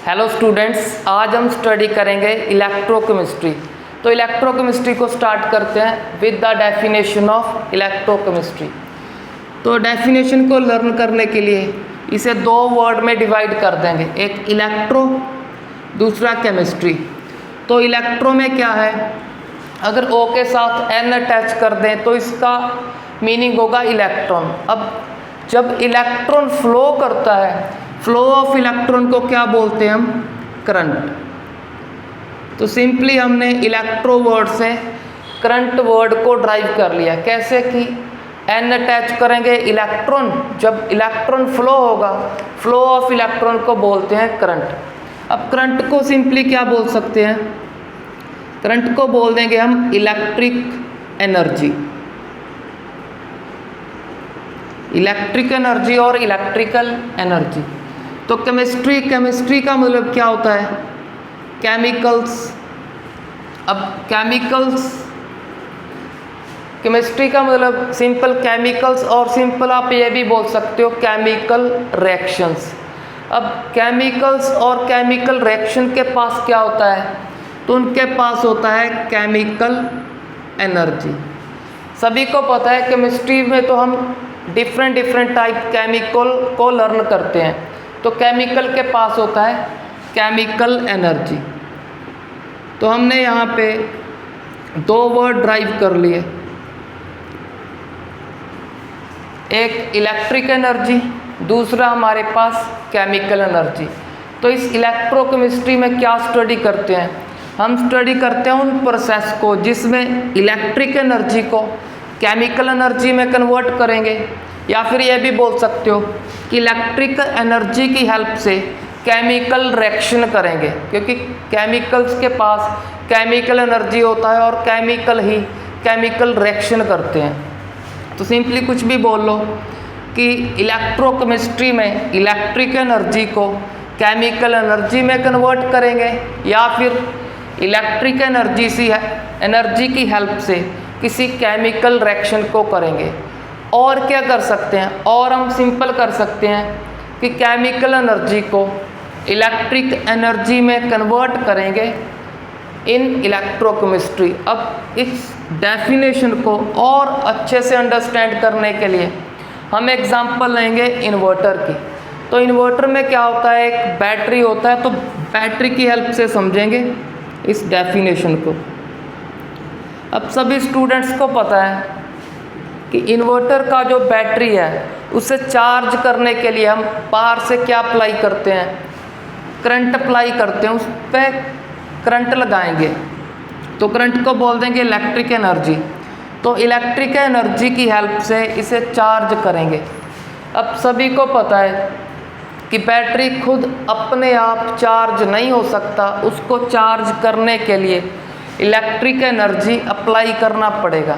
Hello students, आज हम study करेंगे इलेक्ट्रोकेमिस्ट्री। तो इलेक्ट्रोकेमिस्ट्री को स्टार्ट करते हैं with the definition of electrochemistry. तो डेफिनेशन को लर्न करने के लिए इसे दो वर्ड में डिवाइड कर देंगे, एक इलेक्ट्रो, दूसरा केमिस्ट्री। तो इलेक्ट्रो में क्या है, अगर ओ के साथ एन अटैच कर दें तो इसका मीनिंग होगा इलेक्ट्रॉन। अब जब इलेक्ट्रॉन फ्लो करता है, फ्लो ऑफ इलेक्ट्रॉन को क्या बोलते हैं हम, करंट। तो सिंपली हमने इलेक्ट्रो वर्ड से करंट वर्ड को ड्राइव कर लिया। कैसे कि एन अटैच करेंगे इलेक्ट्रॉन, जब इलेक्ट्रॉन फ्लो होगा, फ्लो ऑफ इलेक्ट्रॉन को बोलते हैं करंट। अब करंट को सिंपली क्या बोल सकते हैं, करंट को बोल देंगे हम इलेक्ट्रिक एनर्जी। इलेक्ट्रिक एनर्जी और इलेक्ट्रिकल एनर्जी। तो केमिस्ट्री का मतलब क्या होता है, केमिकल्स। अब केमिस्ट्री का मतलब सिंपल केमिकल्स, और सिंपल आप ये भी बोल सकते हो केमिकल रिएक्शंस। अब केमिकल्स और केमिकल रिएक्शन के पास क्या होता है, तो उनके पास होता है केमिकल एनर्जी। सभी को पता है केमिस्ट्री में तो हम डिफरेंट टाइप केमिकल को लर्न करते हैं। तो केमिकल के पास होता है केमिकल एनर्जी। तो हमने यहाँ पे दो वर्ड ड्राइव कर लिए, एक इलेक्ट्रिक एनर्जी, दूसरा हमारे पास केमिकल एनर्जी। तो इस इलेक्ट्रोकेमिस्ट्री में क्या स्टडी करते हैं, हम स्टडी करते हैं उन प्रोसेस को जिसमें इलेक्ट्रिक एनर्जी को केमिकल एनर्जी में कन्वर्ट करेंगे, या फिर ये भी बोल सकते हो कि इलेक्ट्रिक एनर्जी की हेल्प से केमिकल रिएक्शन करेंगे, क्योंकि केमिकल्स के पास केमिकल एनर्जी होता है और केमिकल ही केमिकल रिएक्शन करते हैं। तो सिंपली कुछ भी बोल लो कि इलेक्ट्रोकेमिस्ट्री में इलेक्ट्रिक एनर्जी को केमिकल एनर्जी में कन्वर्ट करेंगे, या फिर इलेक्ट्रिक एनर्जी की हेल्प से किसी केमिकल रिएक्शन को करेंगे। और क्या कर सकते हैं, और हम सिंपल कर सकते हैं कि केमिकल एनर्जी को इलेक्ट्रिक एनर्जी में कन्वर्ट करेंगे इन इलेक्ट्रोकेमिस्ट्री। अब इस डेफिनेशन को और अच्छे से अंडरस्टैंड करने के लिए हम एग्जांपल लेंगे इन्वर्टर की। तो इन्वर्टर में क्या होता है, एक बैटरी होता है, तो बैटरी की हेल्प से समझेंगे इस डेफिनेशन को। अब सभी स्टूडेंट्स को पता है कि इन्वर्टर का जो बैटरी है उसे चार्ज करने के लिए हम बाहर से क्या अप्लाई करते हैं, करंट अप्लाई करते हैं, उस पर करंट लगाएंगे। तो करंट को बोल देंगे इलेक्ट्रिक एनर्जी। तो इलेक्ट्रिक एनर्जी की हेल्प से इसे चार्ज करेंगे। अब सभी को पता है कि बैटरी खुद अपने आप चार्ज नहीं हो सकता, उसको चार्ज करने के लिए इलेक्ट्रिक एनर्जी अप्लाई करना पड़ेगा।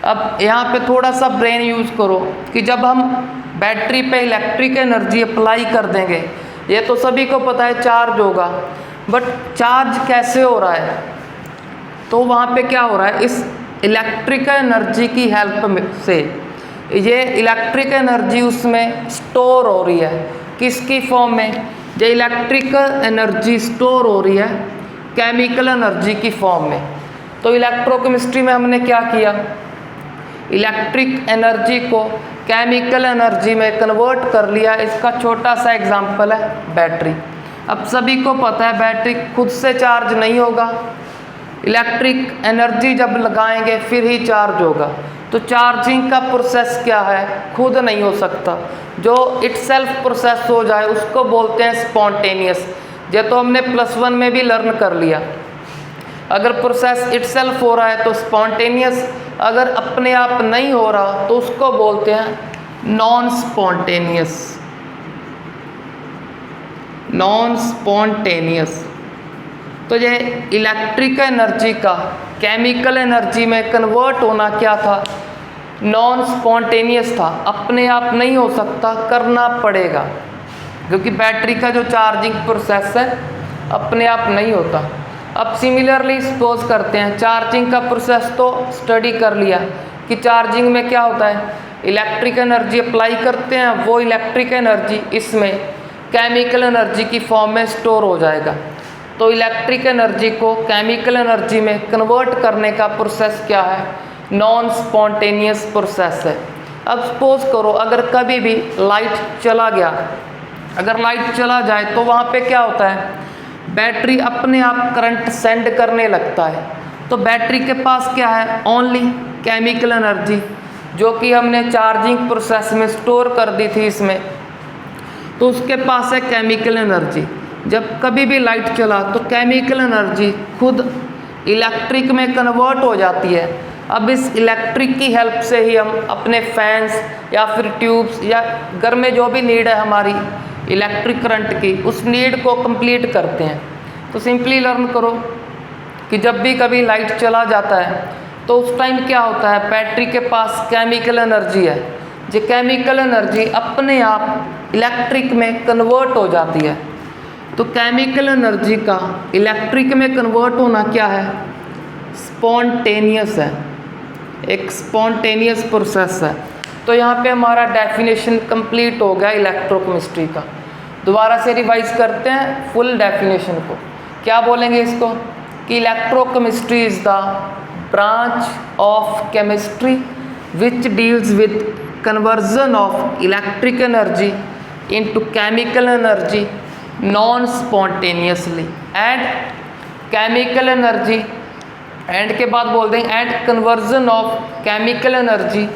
अब यहाँ पे थोड़ा सा ब्रेन यूज़ करो कि जब हम बैटरी पे इलेक्ट्रिक एनर्जी अप्लाई कर देंगे, ये तो सभी को पता है चार्ज होगा, बट चार्ज कैसे हो रहा है, तो वहाँ पे क्या हो रहा है, इस इलेक्ट्रिक एनर्जी की हेल्प से ये इलेक्ट्रिक एनर्जी उसमें स्टोर हो रही है। किसकी फॉर्म में, ये इलेक्ट्रिक एनर्जी स्टोर हो रही है केमिकल एनर्जी की फॉर्म में। तो इलेक्ट्रोकेमिस्ट्री में हमने क्या किया, इलेक्ट्रिक एनर्जी को केमिकल एनर्जी में कन्वर्ट कर लिया। इसका छोटा सा एग्जांपल है बैटरी। अब सभी को पता है बैटरी खुद से चार्ज नहीं होगा, इलेक्ट्रिक एनर्जी जब लगाएंगे फिर ही चार्ज होगा। तो चार्जिंग का प्रोसेस क्या है, खुद नहीं हो सकता, जो इटसेल्फ प्रोसेस हो जाए उसको बोलते हैं स्पॉन्टेनियस। ये तो हमने +1 में भी लर्न कर लिया। अगर प्रोसेस इटसेल्फ हो रहा है तो स्पॉन्टेनियस, अगर अपने आप नहीं हो रहा तो उसको बोलते हैं नॉन स्पॉन्टेनियस। तो ये इलेक्ट्रिक एनर्जी का केमिकल एनर्जी में कन्वर्ट होना क्या था, नॉन स्पॉन्टेनियस था, अपने आप नहीं हो सकता, करना पड़ेगा, क्योंकि बैटरी का जो चार्जिंग प्रोसेस है अपने आप नहीं होता। अब सिमिलरली सपोज करते हैं चार्जिंग का प्रोसेस तो स्टडी कर लिया कि चार्जिंग में क्या होता है, इलेक्ट्रिक एनर्जी अप्लाई करते हैं, वो इलेक्ट्रिक एनर्जी इसमें केमिकल एनर्जी की फॉर्म में स्टोर हो जाएगा। तो इलेक्ट्रिक एनर्जी को केमिकल एनर्जी में कन्वर्ट करने का प्रोसेस क्या है? नॉन स्पॉन्टेनियस प्रोसेस है। अब सपोज करो अगर कभी भी लाइट चला गया, अगर लाइट चला जाए तो वहाँ पे क्या होता है? बैटरी अपने आप करंट सेंड करने लगता है। तो बैटरी के पास क्या है? ओनली केमिकल एनर्जी, जो कि हमने चार्जिंग प्रोसेस में स्टोर कर दी थी इसमें, तो उसके पास है केमिकल एनर्जी। जब कभी भी लाइट चला तो केमिकल एनर्जी खुद इलेक्ट्रिक में कन्वर्ट हो जाती है। अब इस इलेक्ट्रिक की हेल्प से ही हम अपने फैंस या फिर ट्यूब्स या घर में जो भी नीड है हमारी इलेक्ट्रिक करंट की, उस नीड को कंप्लीट करते हैं। तो सिंपली लर्न करो कि जब भी कभी लाइट चला जाता है तो उस टाइम क्या होता है? बैटरी के पास केमिकल एनर्जी है, जो केमिकल एनर्जी अपने आप इलेक्ट्रिक में कन्वर्ट हो जाती है। तो केमिकल एनर्जी का इलेक्ट्रिक में कन्वर्ट होना क्या है? स्पॉन्टेनियस है, एक स्पॉन्टेनियस प्रोसेस है। तो यहाँ पे हमारा डेफिनेशन कंप्लीट हो गया इलेक्ट्रोकेमिस्ट्री का। दोबारा से रिवाइज करते हैं फुल डेफिनेशन को। क्या बोलेंगे इसको? कि electrochemistry is the branch of chemistry which deals with conversion of electric energy into chemical energy non spontaneously and chemical energy, and के बाद बोल देंगे and conversion of chemical energy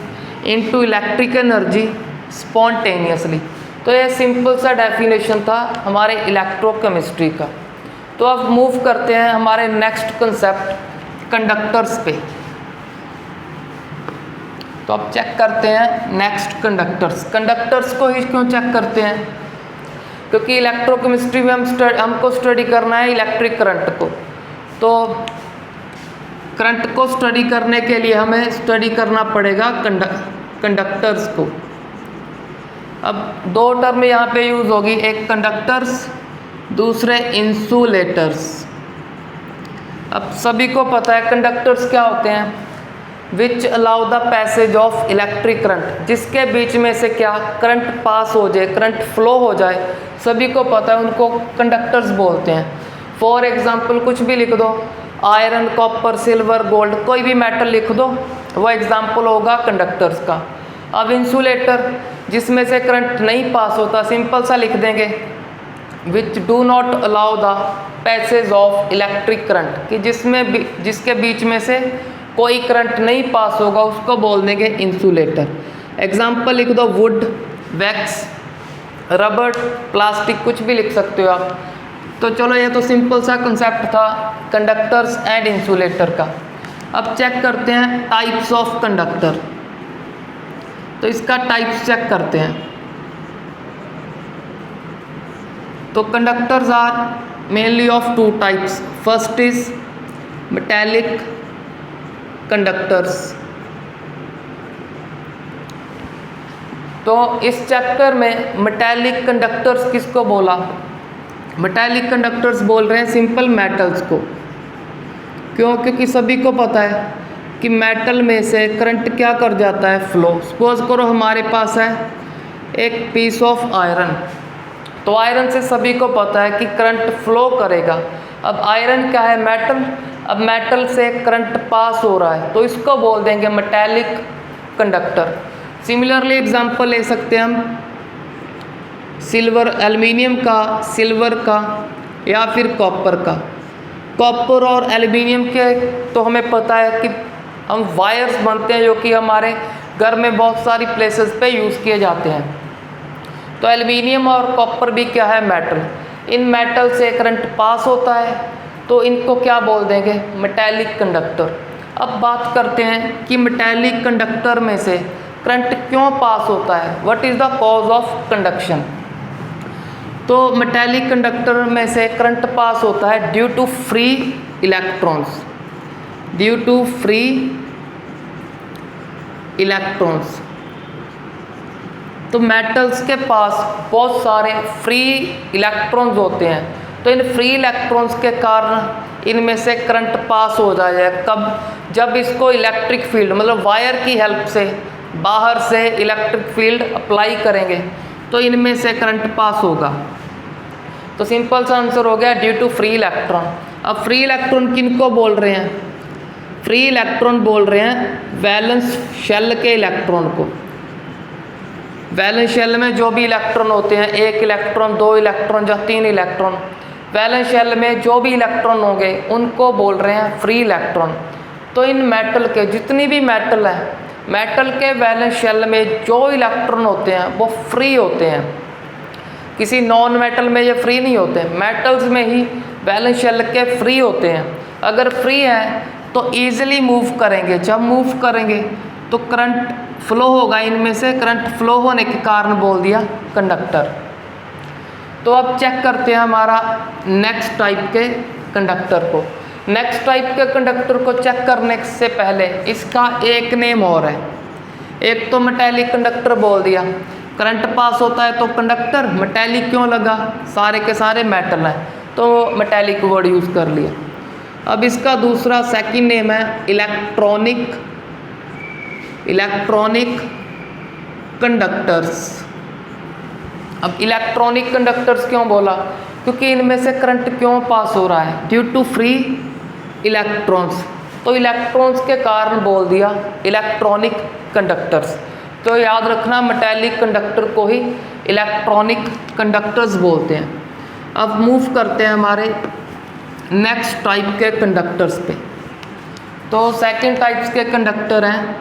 into electric energy spontaneously. तो ये simple सा definition था हमारे electrochemistry का। तो अब मूव करते हैं हमारे नेक्स्ट कंसेप्ट कंडक्टर्स पे। तो अब चेक करते हैं नेक्स्ट कंडक्टर्स। कंडक्टर्स को ही क्यों चेक करते हैं? क्योंकि इलेक्ट्रोकेमिस्ट्री में हमको स्टडी करना है इलेक्ट्रिक करंट को। तो करंट को स्टडी करने के लिए हमें स्टडी करना पड़ेगा कंडक्टर्स को। अब दो टर्म यहाँ पे यूज़ होगी, एक कंडक्टर्स, दूसरे इंसुलेटर्स। अब सभी को पता है कंडक्टर्स क्या होते हैं? Which allow the passage of electric current, जिसके बीच में से क्या करंट पास हो जाए, करंट फ्लो हो जाए, सभी को पता है उनको कंडक्टर्स बोलते हैं। फॉर एग्जाम्पल कुछ भी लिख दो, आयरन, कॉपर, सिल्वर, गोल्ड, कोई भी मेटल लिख दो, वो एग्जाम्पल होगा कंडक्टर्स का। अब इंसुलेटर, जिसमें से करंट नहीं पास होता, सिंपल सा लिख देंगे विच do not allow the passage of electric current, कि जिसके बीच में से कोई करंट नहीं पास होगा, उसको बोल देंगे इंसुलेटर। एग्जाम्पल लिख दो वुड, वैक्स, रबर, प्लास्टिक, कुछ भी लिख सकते हो आप। तो चलो ये तो सिंपल सा कंसेप्ट था कंडक्टर्स एंड इंसुलेटर का। अब चेक करते हैं टाइप्स ऑफ कंडक्टर। तो इसका टाइप्स चेक करते हैं। तो conductors are mainly of two types. First is metallic conductors. तो इस चैप्टर में मेटेलिक कंडक्टर्स किसको बोला? मेटेलिक कंडक्टर्स बोल रहे हैं सिंपल मेटल्स को। क्यों? क्योंकि सभी को पता है कि मेटल में से करंट क्या कर जाता है? फ्लो। सपोज करो हमारे पास है एक पीस ऑफ आयरन, तो आयरन से सभी को पता है कि करंट फ्लो करेगा। अब आयरन क्या है? मेटल। अब मेटल से करंट पास हो रहा है, तो इसको बोल देंगे मेटेलिक कंडक्टर। सिमिलरली एग्जांपल ले सकते हैं हम सिल्वर, एल्युमिनियम का, सिल्वर का या फिर कॉपर का। कॉपर और एल्युमिनियम के तो हमें पता है कि हम वायर्स बनते हैं, जो कि हमारे घर में बहुत सारी प्लेसेस पे यूज़ किए जाते हैं। तो एल्युमिनियम और कॉपर भी क्या है? मेटल। इन मेटल से करंट पास होता है, तो इनको क्या बोल देंगे? Metallic conductor. अब बात करते हैं कि मेटेलिक कंडक्टर में से करंट क्यों पास होता है? What is the cause of conduction? तो मेटेलिक कंडक्टर में से करंट पास होता है due to free electrons, due to free electrons. तो मेटल्स के पास बहुत सारे फ्री इलेक्ट्रॉन्स होते हैं, तो इन फ्री इलेक्ट्रॉन्स के कारण इनमें से करंट पास हो जाएगा। कब? जब इसको इलेक्ट्रिक फील्ड मतलब वायर की हेल्प से बाहर से इलेक्ट्रिक फील्ड अप्लाई करेंगे, तो इनमें से करंट पास होगा। तो सिंपल सा आंसर हो गया ड्यू टू फ्री इलेक्ट्रॉन। अब फ्री इलेक्ट्रॉन किन को बोल रहे हैं? फ्री इलेक्ट्रॉन बोल रहे हैं वैलेंस शेल के इलेक्ट्रॉन को। वैलेंस शेल में जो भी इलेक्ट्रॉन होते हैं, 1 इलेक्ट्रॉन, 2 इलेक्ट्रॉन या 3 इलेक्ट्रॉन, वैलेंस शेल में जो भी इलेक्ट्रॉन होंगे उनको बोल रहे हैं फ्री इलेक्ट्रॉन। तो इन मेटल के जितनी भी मेटल है, मेटल के वैलेंस शेल में जो इलेक्ट्रॉन होते हैं वो फ्री होते हैं। किसी नॉन मेटल में ये फ्री नहीं होते, मेटल्स में ही वैलेंस शेल के फ्री होते हैं। अगर फ्री हैं तो ईजिली मूव करेंगे, जब मूव करेंगे तो करंट फ्लो होगा इनमें से, करंट फ्लो होने के कारण बोल दिया कंडक्टर। तो अब चेक करते हैं हमारा नेक्स्ट टाइप के कंडक्टर को। नेक्स्ट टाइप के कंडक्टर को चेक करने से पहले इसका एक नेम और है। एक तो मेटेलिक कंडक्टर बोल दिया, करंट पास होता है तो कंडक्टर, मेटेलिक क्यों लगा, सारे के सारे मेटल हैं तो मेटेलिक वर्ड यूज़ कर लिया। अब इसका दूसरा सेकंड नेम है इलेक्ट्रॉनिक कंडक्टर्स। अब इलेक्ट्रॉनिक कंडक्टर्स क्यों बोला? क्योंकि इनमें से करंट क्यों पास हो रहा है? Due to free electrons. तो इलेक्ट्रॉन्स के कारण बोल दिया इलेक्ट्रॉनिक कंडक्टर्स। तो याद रखना मेटेलिक कंडक्टर को ही इलेक्ट्रॉनिक कंडक्टर्स बोलते हैं। अब मूव करते हैं हमारे नेक्स्ट टाइप के कंडक्टर्स पे। तो सेकंड टाइप्स के कंडक्टर हैं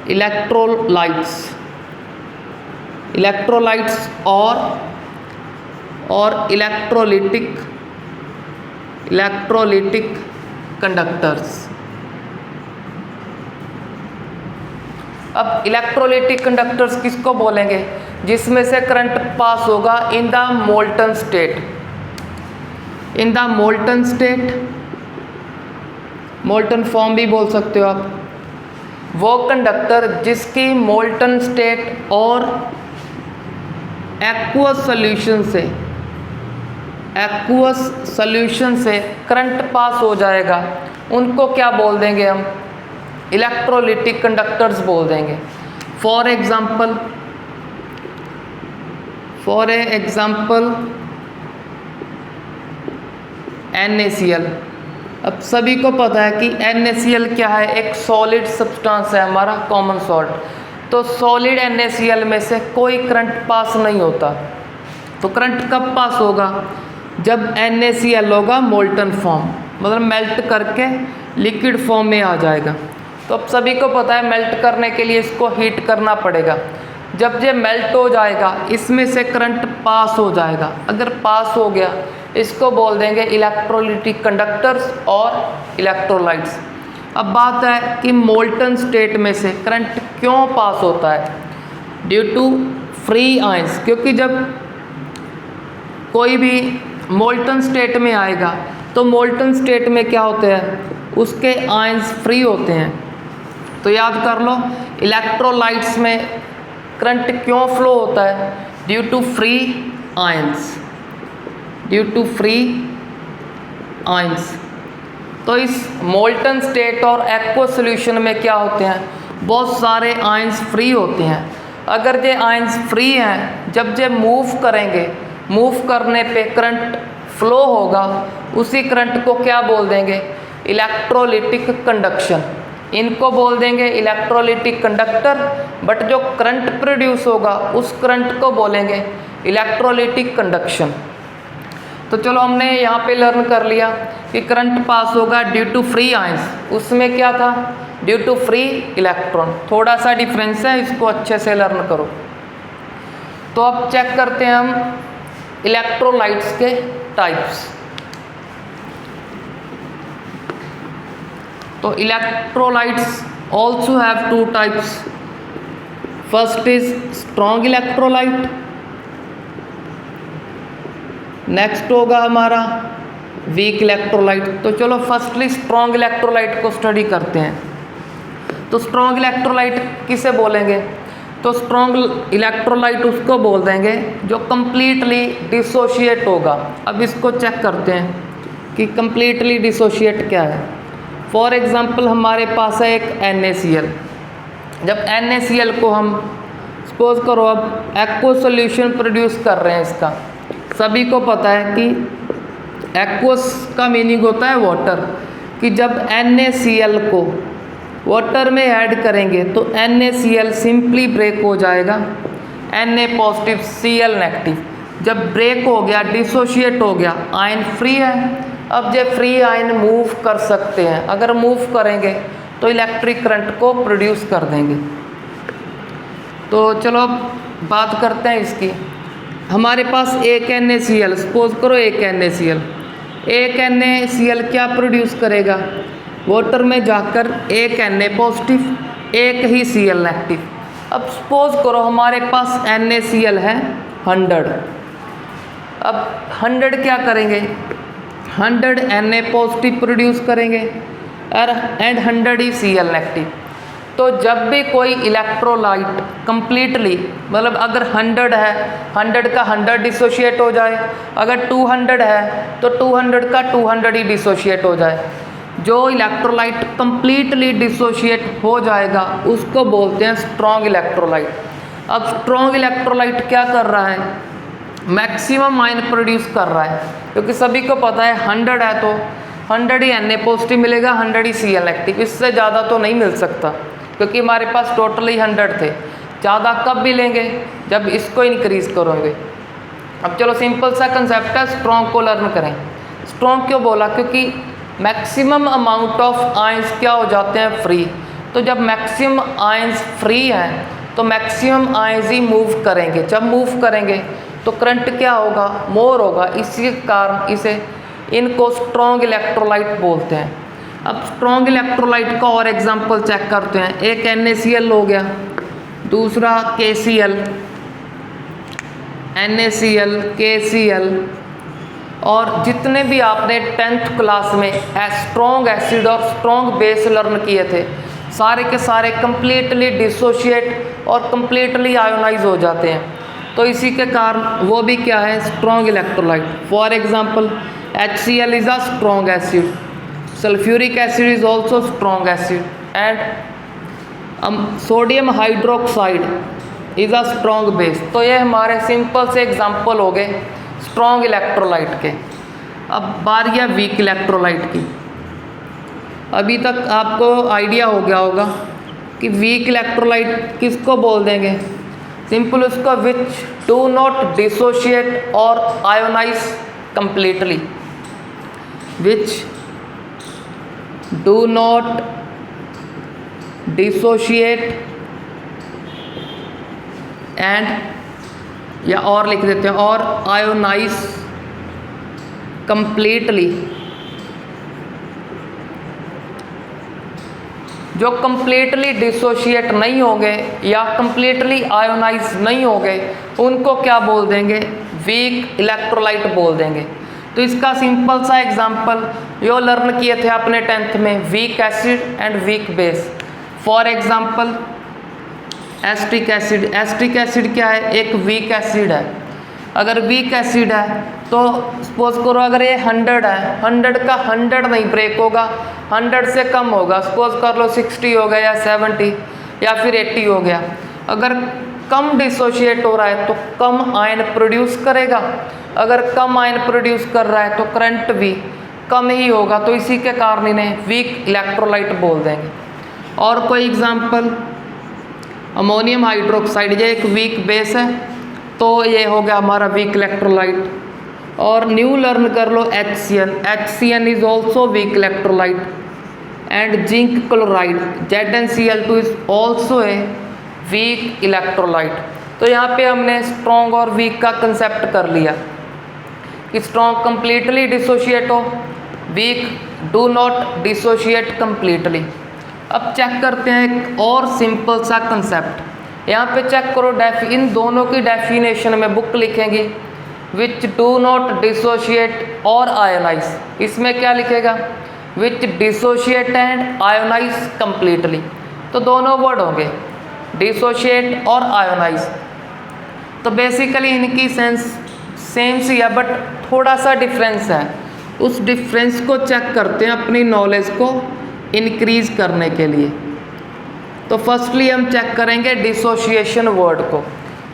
इलेक्ट्रोलाइट्स और इलेक्ट्रोलिटिक कंडक्टर्स। अब इलेक्ट्रोलिटिक कंडक्टर्स किसको बोलेंगे? जिसमें से करंट पास होगा in the molten state, molten form भी बोल सकते हो आप। वो कंडक्टर जिसकी मोल्टन स्टेट और एक्वस सॉल्यूशन से करंट पास हो जाएगा, उनको क्या बोल देंगे हम? इलेक्ट्रोलिटिक कंडक्टर्स बोल देंगे। For example NaCl। अब सभी को पता है कि NaCl क्या है? एक सॉलिड सब्सटेंस है हमारा, कॉमन सॉल्ट। तो सॉलिड NaCl में से कोई करंट पास नहीं होता। तो करंट कब पास होगा? जब NaCl होगा मोल्टन फॉर्म, मतलब मेल्ट करके लिक्विड फॉर्म में आ जाएगा। तो अब सभी को पता है मेल्ट करने के लिए इसको हीट करना पड़ेगा। जब ये मेल्ट हो जाएगा इसमें से करंट पास हो जाएगा। अगर पास हो गया इसको बोल देंगे इलेक्ट्रोलिटिक कंडक्टर्स और इलेक्ट्रोलाइट्स। अब बात है कि मोल्टन स्टेट में से करंट क्यों पास होता है? Due to free ions. क्योंकि जब कोई भी मोल्टन स्टेट में आएगा तो मोल्टन स्टेट में क्या होते हैं? उसके आयंस फ्री होते हैं। तो याद कर लो इलेक्ट्रोलाइट्स में करंट क्यों फ्लो होता है? Due to free ions. तो इस मोल्टन स्टेट और एक्वस सॉल्यूशन में क्या होते हैं? बहुत सारे आयंस फ्री होते हैं। अगर ये आयंस फ्री हैं, जब ये मूव करेंगे, मूव करने पे करंट फ्लो होगा, उसी करंट को क्या बोल देंगे? Electrolytic conduction. इनको बोल देंगे इलेक्ट्रोलिटिक कंडक्टर। बट जो करंट प्रोड्यूस होगा उस करंट को बोलेंगे इलेक्ट्रोलिटिक कंडक्शन। तो चलो हमने यहाँ पे लर्न कर लिया कि करंट पास होगा ड्यू टू फ्री आयंस। उसमें क्या था? Due to free electron. थोड़ा सा डिफरेंस है, इसको अच्छे से लर्न करो। तो अब चेक करते हैं हम इलेक्ट्रोलाइट्स के टाइप्स। तो electrolytes also have 2 types. First is strong electrolyte, next होगा हमारा वीक इलेक्ट्रोलाइट। तो चलो फर्स्टली स्ट्रॉन्ग इलेक्ट्रोलाइट को स्टडी करते हैं। तो स्ट्रॉन्ग इलेक्ट्रोलाइट किसे बोलेंगे? तो स्ट्रॉन्ग इलेक्ट्रोलाइट उसको बोल देंगे जो कंप्लीटली डिसोशिएट होगा। अब इसको चेक करते हैं कि कंप्लीटली डिसोशिएट क्या है। फॉर एग्जांपल हमारे पास है एक NaCl। जब NaCl को हम सपोज करो अब एक्वस सॉल्यूशन प्रोड्यूस कर रहे हैं इसका, सभी को पता है कि एक्वस का मीनिंग होता है वाटर, कि जब NaCl को वाटर में ऐड करेंगे तो NaCl सिंपली ब्रेक हो जाएगा Na पॉजिटिव Cl नेगेटिव। जब ब्रेक हो गया, डिसोशिएट हो गया, आयन फ्री है। अब ये फ्री आयन मूव कर सकते हैं, अगर मूव करेंगे तो इलेक्ट्रिक करंट को प्रोड्यूस कर देंगे। तो चलो अब बात करते हैं इसकी। हमारे पास एक NaCl, सपोज करो एक NaCl, एक NaCl क्या प्रोड्यूस करेगा, वाटर में जाकर एक Na पॉजिटिव एक ही Cl नेगेटिव। अब सपोज करो हमारे पास NaCl है 100, अब 100 क्या करेंगे, 100 Na पॉजिटिव प्रोड्यूस करेंगे एंड 100 ही Cl नेगेटिव। तो जब भी कोई इलेक्ट्रोलाइट कंप्लीटली, मतलब अगर 100 है 100 का 100 डिसोशिएट हो जाए, अगर 200 है तो 200 का 200 ही डिसोशिएट हो जाए, जो इलेक्ट्रोलाइट कंप्लीटली डिसोशिएट हो जाएगा उसको बोलते हैं स्ट्रॉन्ग इलेक्ट्रोलाइट। अब स्ट्रॉन्ग इलेक्ट्रोलाइट क्या कर रहा है, मैक्सिमम आयन प्रोड्यूस कर रहा है, क्योंकि सभी को पता है 100 है तो 100 ही Na पॉजिटिव मिलेगा, 100 ही Cl नेगेटिव, इससे ज़्यादा तो नहीं मिल सकता, क्योंकि हमारे पास टोटली 100 थे। ज़्यादा कब मिलेंगे, जब इसको इंक्रीज़ करोगे। अब चलो सिंपल सा कंसेप्ट है, स्ट्रॉन्ग को लर्न करें। स्ट्रॉन्ग क्यों बोला, क्योंकि मैक्सिमम अमाउंट ऑफ आयंस क्या हो जाते हैं, फ्री। तो जब मैक्सिमम आयंस फ्री हैं तो मैक्सिमम आयंस ही मूव करेंगे, जब मूव करेंगे तो करंट क्या होगा, मोर होगा। इसी कारण इसे इनको स्ट्रॉन्ग इलेक्ट्रोलाइट बोलते हैं। अब स्ट्रॉन्ग इलेक्ट्रोलाइट का और एग्जांपल चेक करते हैं। एक NaCl हो गया, दूसरा KCl, NaCl, KCl, और जितने भी आपने 10th क्लास में स्ट्रॉन्ग एसिड और स्ट्रॉन्ग बेस लर्न किए थे, सारे के सारे कंप्लीटली डिसोशिएट और कंप्लीटली आयोनाइज हो जाते हैं। तो इसी के कारण वो भी क्या है, strong electrolyte. For example HCl is a strong acid, sulphuric acid is also strong acid, and sodium hydroxide is a strong base. तो ये हमारे सिंपल से एग्जांपल हो गए स्ट्रॉन्ग इलेक्ट्रोलाइट के। अब बारी है वीक इलेक्ट्रोलाइट की। अभी तक आपको आइडिया हो गया होगा कि वीक इलेक्ट्रोलाइट किसको बोल देंगे, सिंपल उसको विच डू नॉट डिसोशिएट और ionise completely, which do not dissociate and, या और लिख देते हैं, और आयोनाइज कंप्लीटली। जो कंप्लीटली डिसोशिएट नहीं होंगे या कंप्लीटली आयोनाइज नहीं होंगे उनको क्या बोल देंगे, वीक इलेक्ट्रोलाइट बोल देंगे। तो इसका सिंपल सा एग्जांपल जो लर्न किए थे अपने 10th में, weak acid and weak base. For example acetic acid. Acetic acid क्या है, एक वीक एसिड है। अगर वीक एसिड है तो सपोज करो अगर ये 100 है, 100 का 100 नहीं ब्रेक होगा, 100 से कम होगा, सपोज कर लो 60 हो गया या 70 या फिर 80 हो गया। अगर कम डिसोशिएट हो रहा है तो कम आयन प्रोड्यूस करेगा, अगर कम आयन प्रोड्यूस कर रहा है तो करंट भी कम ही होगा। तो इसी के कारण इन्हें वीक इलेक्ट्रोलाइट बोल देंगे। और कोई एग्जांपल, अमोनियम हाइड्रोक्साइड, ये एक वीक बेस है तो ये हो गया हमारा वीक इलेक्ट्रोलाइट। और न्यू लर्न कर लो HCN। HCN is also weak electrolyte and zinc chloride ZnCl2 is also a weak electrolyte. तो यहाँ पे हमने स्ट्रॉन्ग और वीक का कंसेप्ट कर लिया कि स्ट्रॉन्ग कंप्लीटली डिसोशिएट हो, weak do not dissociate completely. अब चेक करते हैं एक और सिंपल सा कंसेप्ट। यहाँ पे चेक करो, इन दोनों की डेफिनेशन में बुक लिखेंगी विच डू नॉट डिसोशिएट और आयोनाइज। इसमें क्या लिखेगा, which dissociate and ionize completely. तो दोनों वर्ड होंगे, डिसोशिएट और आयोनाइज। तो बेसिकली इनकी सेंस सेम सी है बट थोड़ा सा डिफरेंस है। उस डिफरेंस को चेक करते हैं अपनी नॉलेज को इंक्रीज करने के लिए। तो फर्स्टली हम चेक करेंगे डिसोशिएशन वर्ड को।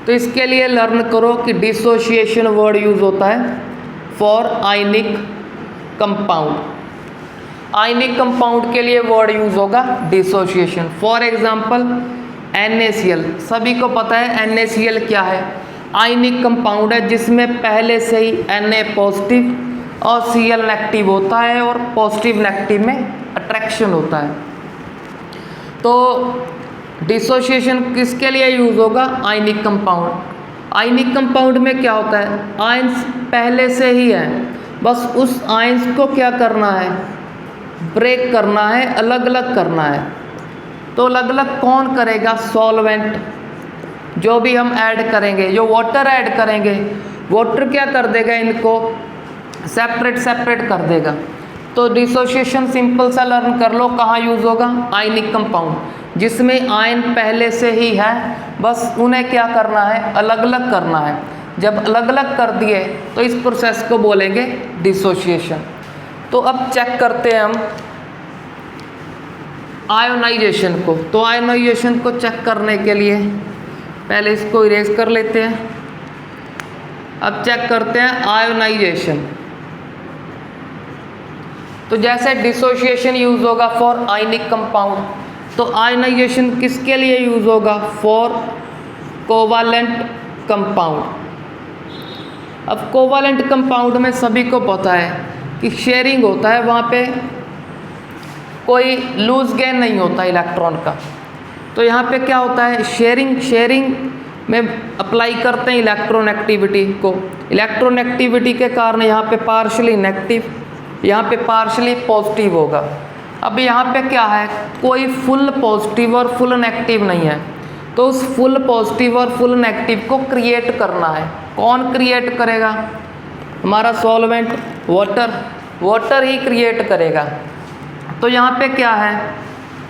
तो इसके लिए लर्न करो कि डिसोशिएशन वर्ड यूज़ होता है for ionic compound. Ionic compound के लिए वर्ड यूज़ होगा डिसोशिएशन। फॉर एग्जांपल NaCl, सभी को पता है NaCl क्या है, आयनिक कंपाउंड है जिसमें पहले से ही Na पॉजिटिव और Cl नेगेटिव होता है और पॉजिटिव नेगेटिव में अट्रैक्शन होता है। तो डिसोशिएशन किसके लिए यूज़ होगा, आयनिक कंपाउंड। आयनिक कंपाउंड में क्या होता है, आयंस पहले से ही है, बस उस आयंस को क्या करना है, ब्रेक करना है, अलग अलग करना है। तो अलग अलग कौन करेगा, सॉल्वेंट, जो भी हम ऐड करेंगे, जो वाटर ऐड करेंगे, वाटर क्या कर देगा, इनको सेपरेट कर देगा। तो डिसोशिएशन सिंपल सा लर्न कर लो कहाँ यूज़ होगा, आयनिक कंपाउंड जिसमें आयन पहले से ही है, बस उन्हें क्या करना है, अलग अलग करना है। जब अलग अलग कर दिए तो इस प्रोसेस को बोलेंगे डिसोशिएशन। तो अब चेक करते हैं हम आयोनाइजेशन को। तो आयोनाइजेशन को चेक करने के लिए पहले इसको इरेज कर लेते हैं। अब चेक करते हैं आयोनाइजेशन। तो जैसे डिसोशिएशन यूज़ होगा फॉर आयनिक कंपाउंड, तो आयोनाइजेशन किसके लिए यूज़ होगा, फॉर कोवालेंट कंपाउंड। अब कोवालेंट कंपाउंड में सभी को पता है कि शेयरिंग होता है, वहाँ पे कोई लूज गेन नहीं होता इलेक्ट्रॉन का। तो यहाँ पे क्या होता है, शेयरिंग में अप्लाई करते हैं इलेक्ट्रोनेगेटिविटी को। इलेक्ट्रोनेगेटिविटी के कारण यहाँ पे पार्शली नेगेटिव, यहाँ पे पार्शली पॉजिटिव होगा। अब यहाँ पे क्या है, कोई फुल पॉजिटिव और फुल नेगेटिव नहीं है, तो उस फुल पॉजिटिव और फुल नेगेटिव को क्रिएट करना है। कौन क्रिएट करेगा, हमारा सॉल्वेंट वाटर ही क्रिएट करेगा। तो यहाँ पे क्या है,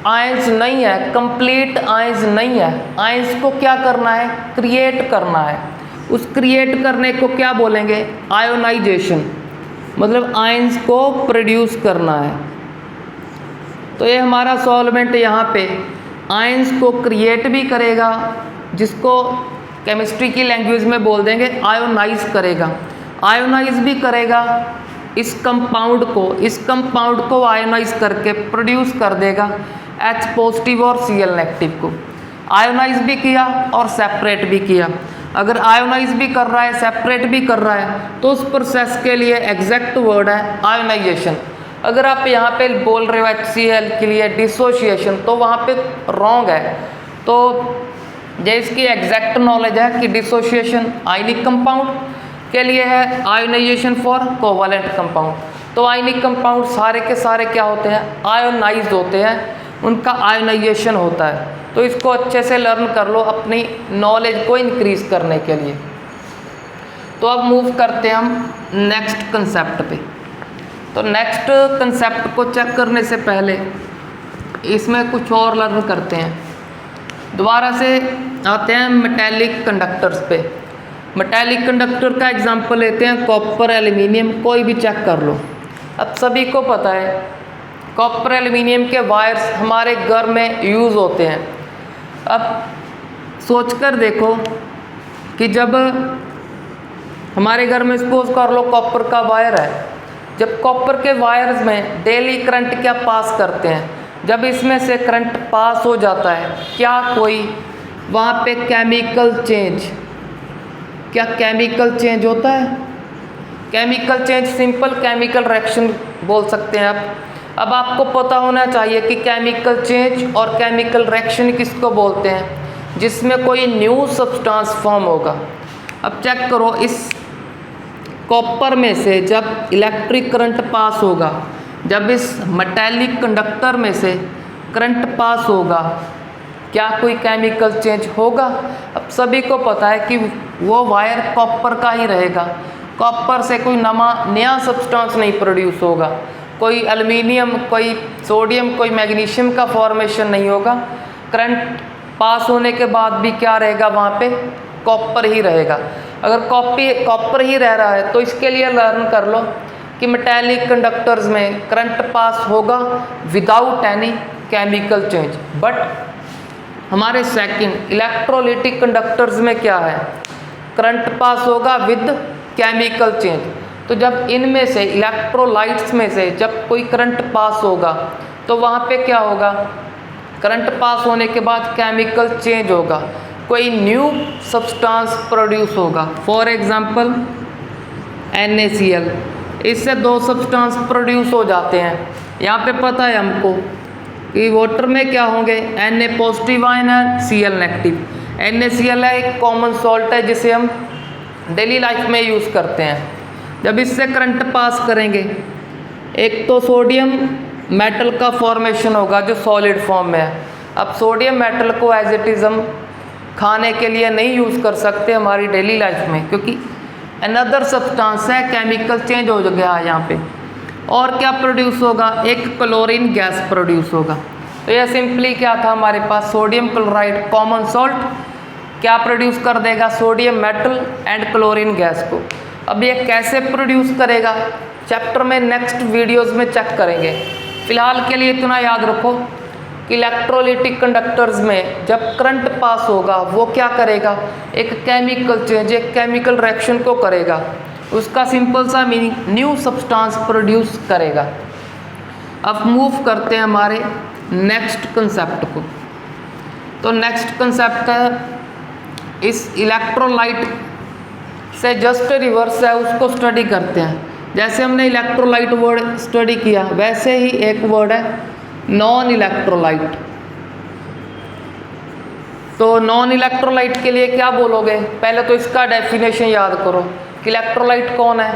आयंस नहीं है, कंप्लीट आयंस नहीं है, आयंस को क्या करना है, क्रिएट करना है। उस क्रिएट करने को क्या बोलेंगे, आयोनाइजेशन, मतलब आयंस को प्रोड्यूस करना है। तो ये हमारा सॉल्वेंट यहाँ पे आयंस को क्रिएट भी करेगा, जिसको केमिस्ट्री की लैंग्वेज में बोल देंगे आयोनाइज करेगा। आयोनाइज भी करेगा इस कंपाउंड को आयोनाइज करके प्रोड्यूस कर देगा H पॉजिटिव और Cl नेगेटिव को। आयोनाइज भी किया और सेपरेट भी किया। अगर आयोनाइज भी कर रहा है, सेपरेट भी कर रहा है, तो उस प्रोसेस के लिए एग्जैक्ट वर्ड है आयोनाइजेशन। अगर आप यहाँ पे बोल रहे हो HCl के लिए डिसोशिएशन, तो वहाँ पे रॉन्ग है। तो ये इसकी एग्जैक्ट नॉलेज है कि डिसोशिएशन आयनिक कंपाउंड के लिए है, आयोनाइजेशन फॉर कोवालेंट कंपाउंड। तो आयनिक कंपाउंड सारे के सारे क्या होते हैं, आयोनाइज्ड होते हैं, उनका आयोनाइजेशन होता है। तो इसको अच्छे से लर्न कर लो अपनी नॉलेज को इंक्रीज करने के लिए। तो अब मूव करते हैं हम नेक्स्ट कंसेप्ट पे। तो नेक्स्ट कंसेप्ट को चेक करने से पहले इसमें कुछ और लर्न करते हैं। दोबारा से आते हैं मेटेलिक कंडक्टर्स पे। मेटेलिक कंडक्टर का एग्जांपल लेते हैं, कॉपर, एल्युमिनियम, कोई भी चेक कर लो। अब सभी को पता है कॉपर एल्युमिनियम के वायर्स हमारे घर में यूज़ होते हैं। अब सोचकर देखो कि जब हमारे घर में सपोज कर लो कॉपर का वायर है, जब कॉपर के वायर्स में डेली करंट क्या पास करते हैं, जब इसमें से करंट पास हो जाता है, क्या कोई वहाँ पे केमिकल चेंज होता है? Chemical change simple chemical reaction बोल सकते हैं आप। अब आपको पता होना चाहिए कि केमिकल चेंज और केमिकल रिएक्शन किसको बोलते हैं, जिसमें कोई न्यू सब्सटेंस फॉर्म होगा। अब चेक करो, इस कॉपर में से जब इलेक्ट्रिक करंट पास होगा, जब इस मेटेलिक कंडक्टर में से करंट पास होगा, क्या कोई केमिकल चेंज होगा? अब सभी को पता है कि वो वायर कॉपर का ही रहेगा, कॉपर से कोई नया सब्सटेंस नहीं प्रोड्यूस होगा, कोई एल्युमिनियम, कोई सोडियम, कोई मैग्नीशियम का फॉर्मेशन नहीं होगा। करंट पास होने के बाद भी क्या रहेगा, वहाँ पे कॉपर ही रहेगा। अगर कॉपर ही रह रहा है तो इसके लिए लर्न कर लो कि मेटेलिक कंडक्टर्स में करंट पास होगा without any chemical change. But हमारे सेकंड इलेक्ट्रोलिटिक कंडक्टर्स में क्या है, करंट पास होगा विद केमिकल चेंज। तो जब इनमें से इलेक्ट्रोलाइट्स में से जब कोई करंट पास होगा तो वहाँ पे क्या होगा, करंट पास होने के बाद केमिकल चेंज होगा, कोई न्यू सब्सटेंस प्रोड्यूस होगा। फॉर एग्जांपल NaCl, इससे दो सब्सटेंस प्रोड्यूस हो जाते हैं। यहाँ पे पता है हमको कि वाटर में क्या होंगे, Na पॉजिटिव आयन है, Cl नेगेटिव। NaCl है एक कॉमन सॉल्ट है जिसे हम डेली लाइफ में यूज़ करते हैं। जब इससे करंट पास करेंगे, एक तो सोडियम मेटल का फॉर्मेशन होगा जो सॉलिड फॉर्म में है। अब सोडियम मेटल को एज इट इज़ हम खाने के लिए नहीं यूज़ कर सकते हमारी डेली लाइफ में, क्योंकि अनदर सब्सटेंस है, केमिकल चेंज हो गया है यहाँ पे। और क्या प्रोड्यूस होगा, एक क्लोरीन गैस प्रोड्यूस होगा। तो यह सिंपली क्या था, हमारे पास सोडियम क्लोराइड कॉमन सॉल्ट क्या प्रोड्यूस कर देगा, sodium metal and chlorine gas को। अब ये कैसे प्रोड्यूस करेगा, चैप्टर में नेक्स्ट वीडियोस में चेक करेंगे। फिलहाल के लिए इतना याद रखो कि इलेक्ट्रोलिटिक कंडक्टर्स में जब करंट पास होगा वो क्या करेगा, एक केमिकल चेंज, एक केमिकल रिएक्शन को करेगा, उसका सिंपल सा मीनिंग न्यू सब्सटेंस प्रोड्यूस करेगा। अब मूव करते हैं हमारे नेक्स्ट कंसेप्ट को। तो नेक्स्ट कंसेप्ट है इस इलेक्ट्रोलाइट से जस्ट रिवर्स है, उसको स्टडी करते हैं। जैसे हमने इलेक्ट्रोलाइट वर्ड स्टडी किया वैसे ही एक वर्ड है नॉन इलेक्ट्रोलाइट। तो नॉन इलेक्ट्रोलाइट के लिए क्या बोलोगे, पहले तो इसका डेफिनेशन याद करो कि इलेक्ट्रोलाइट कौन है,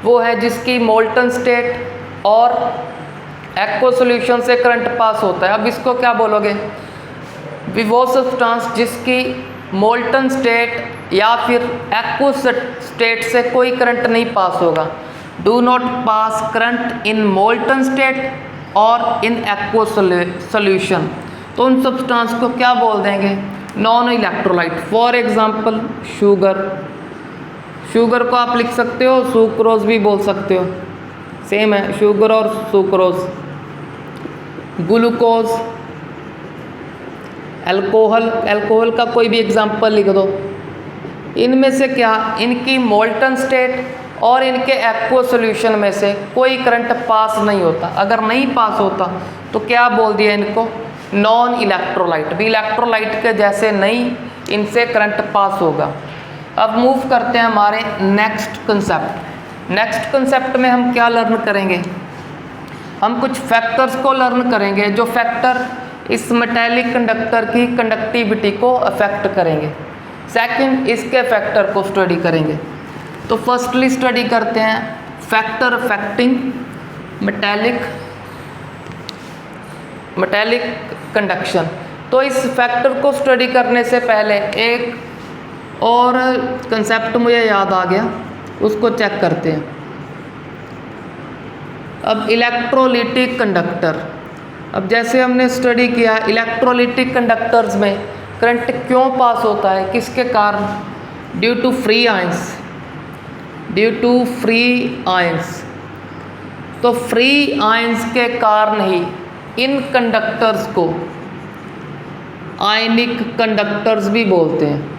वो है जिसकी मोल्टन स्टेट और एक्वा सॉल्यूशन से करंट पास होता है। अब इसको क्या बोलोगे, वो सब्सटेंस जिसकी मोल्टन स्टेट या फिर एक्वा स्टेट से कोई करंट नहीं पास होगा। Do not pass current in molten state और इन एक्वा सॉल्यूशन। तो उन सब्सटेंस को क्या बोल देंगे, non electrolyte. For example sugar, sugar को आप लिख सकते हो सुक्रोज भी बोल सकते हो, सेम है शुगर और सुक्रोज। ग्लूकोज, अल्कोहल, अल्कोहल का कोई भी एग्जांपल लिख दो। इनमें से क्या, इनकी मोल्टन स्टेट और इनके एक्वा सॉल्यूशन में से कोई करंट पास नहीं होता। अगर नहीं पास होता तो क्या बोल दिया इनको, नॉन इलेक्ट्रोलाइट। भी इलेक्ट्रोलाइट के जैसे नहीं, इनसे करंट पास होगा। अब मूव करते हैं हमारे नेक्स्ट कंसेप्ट। नेक्स्ट कंसेप्ट में हम क्या लर्न करेंगे, हम कुछ फैक्टर्स को लर्न करेंगे जो फैक्टर इस मेटेलिक कंडक्टर की कंडक्टिविटी को अफेक्ट करेंगे। सेकंड, इसके फैक्टर को स्टडी करेंगे। तो फर्स्टली स्टडी करते हैं फैक्टर अफेक्टिंग मेटेलिक कंडक्शन। तो इस फैक्टर को स्टडी करने से पहले एक और कंसेप्ट मुझे याद आ गया, उसको चेक करते हैं। अब इलेक्ट्रोलिटिक कंडक्टर, अब जैसे हमने स्टडी किया इलेक्ट्रोलिटिक कंडक्टर्स में करंट क्यों पास होता है, किसके कारण, due to free ions, due to free ions. तो फ्री आयंस के कारण ही इन कंडक्टर्स को आयनिक कंडक्टर्स भी बोलते हैं।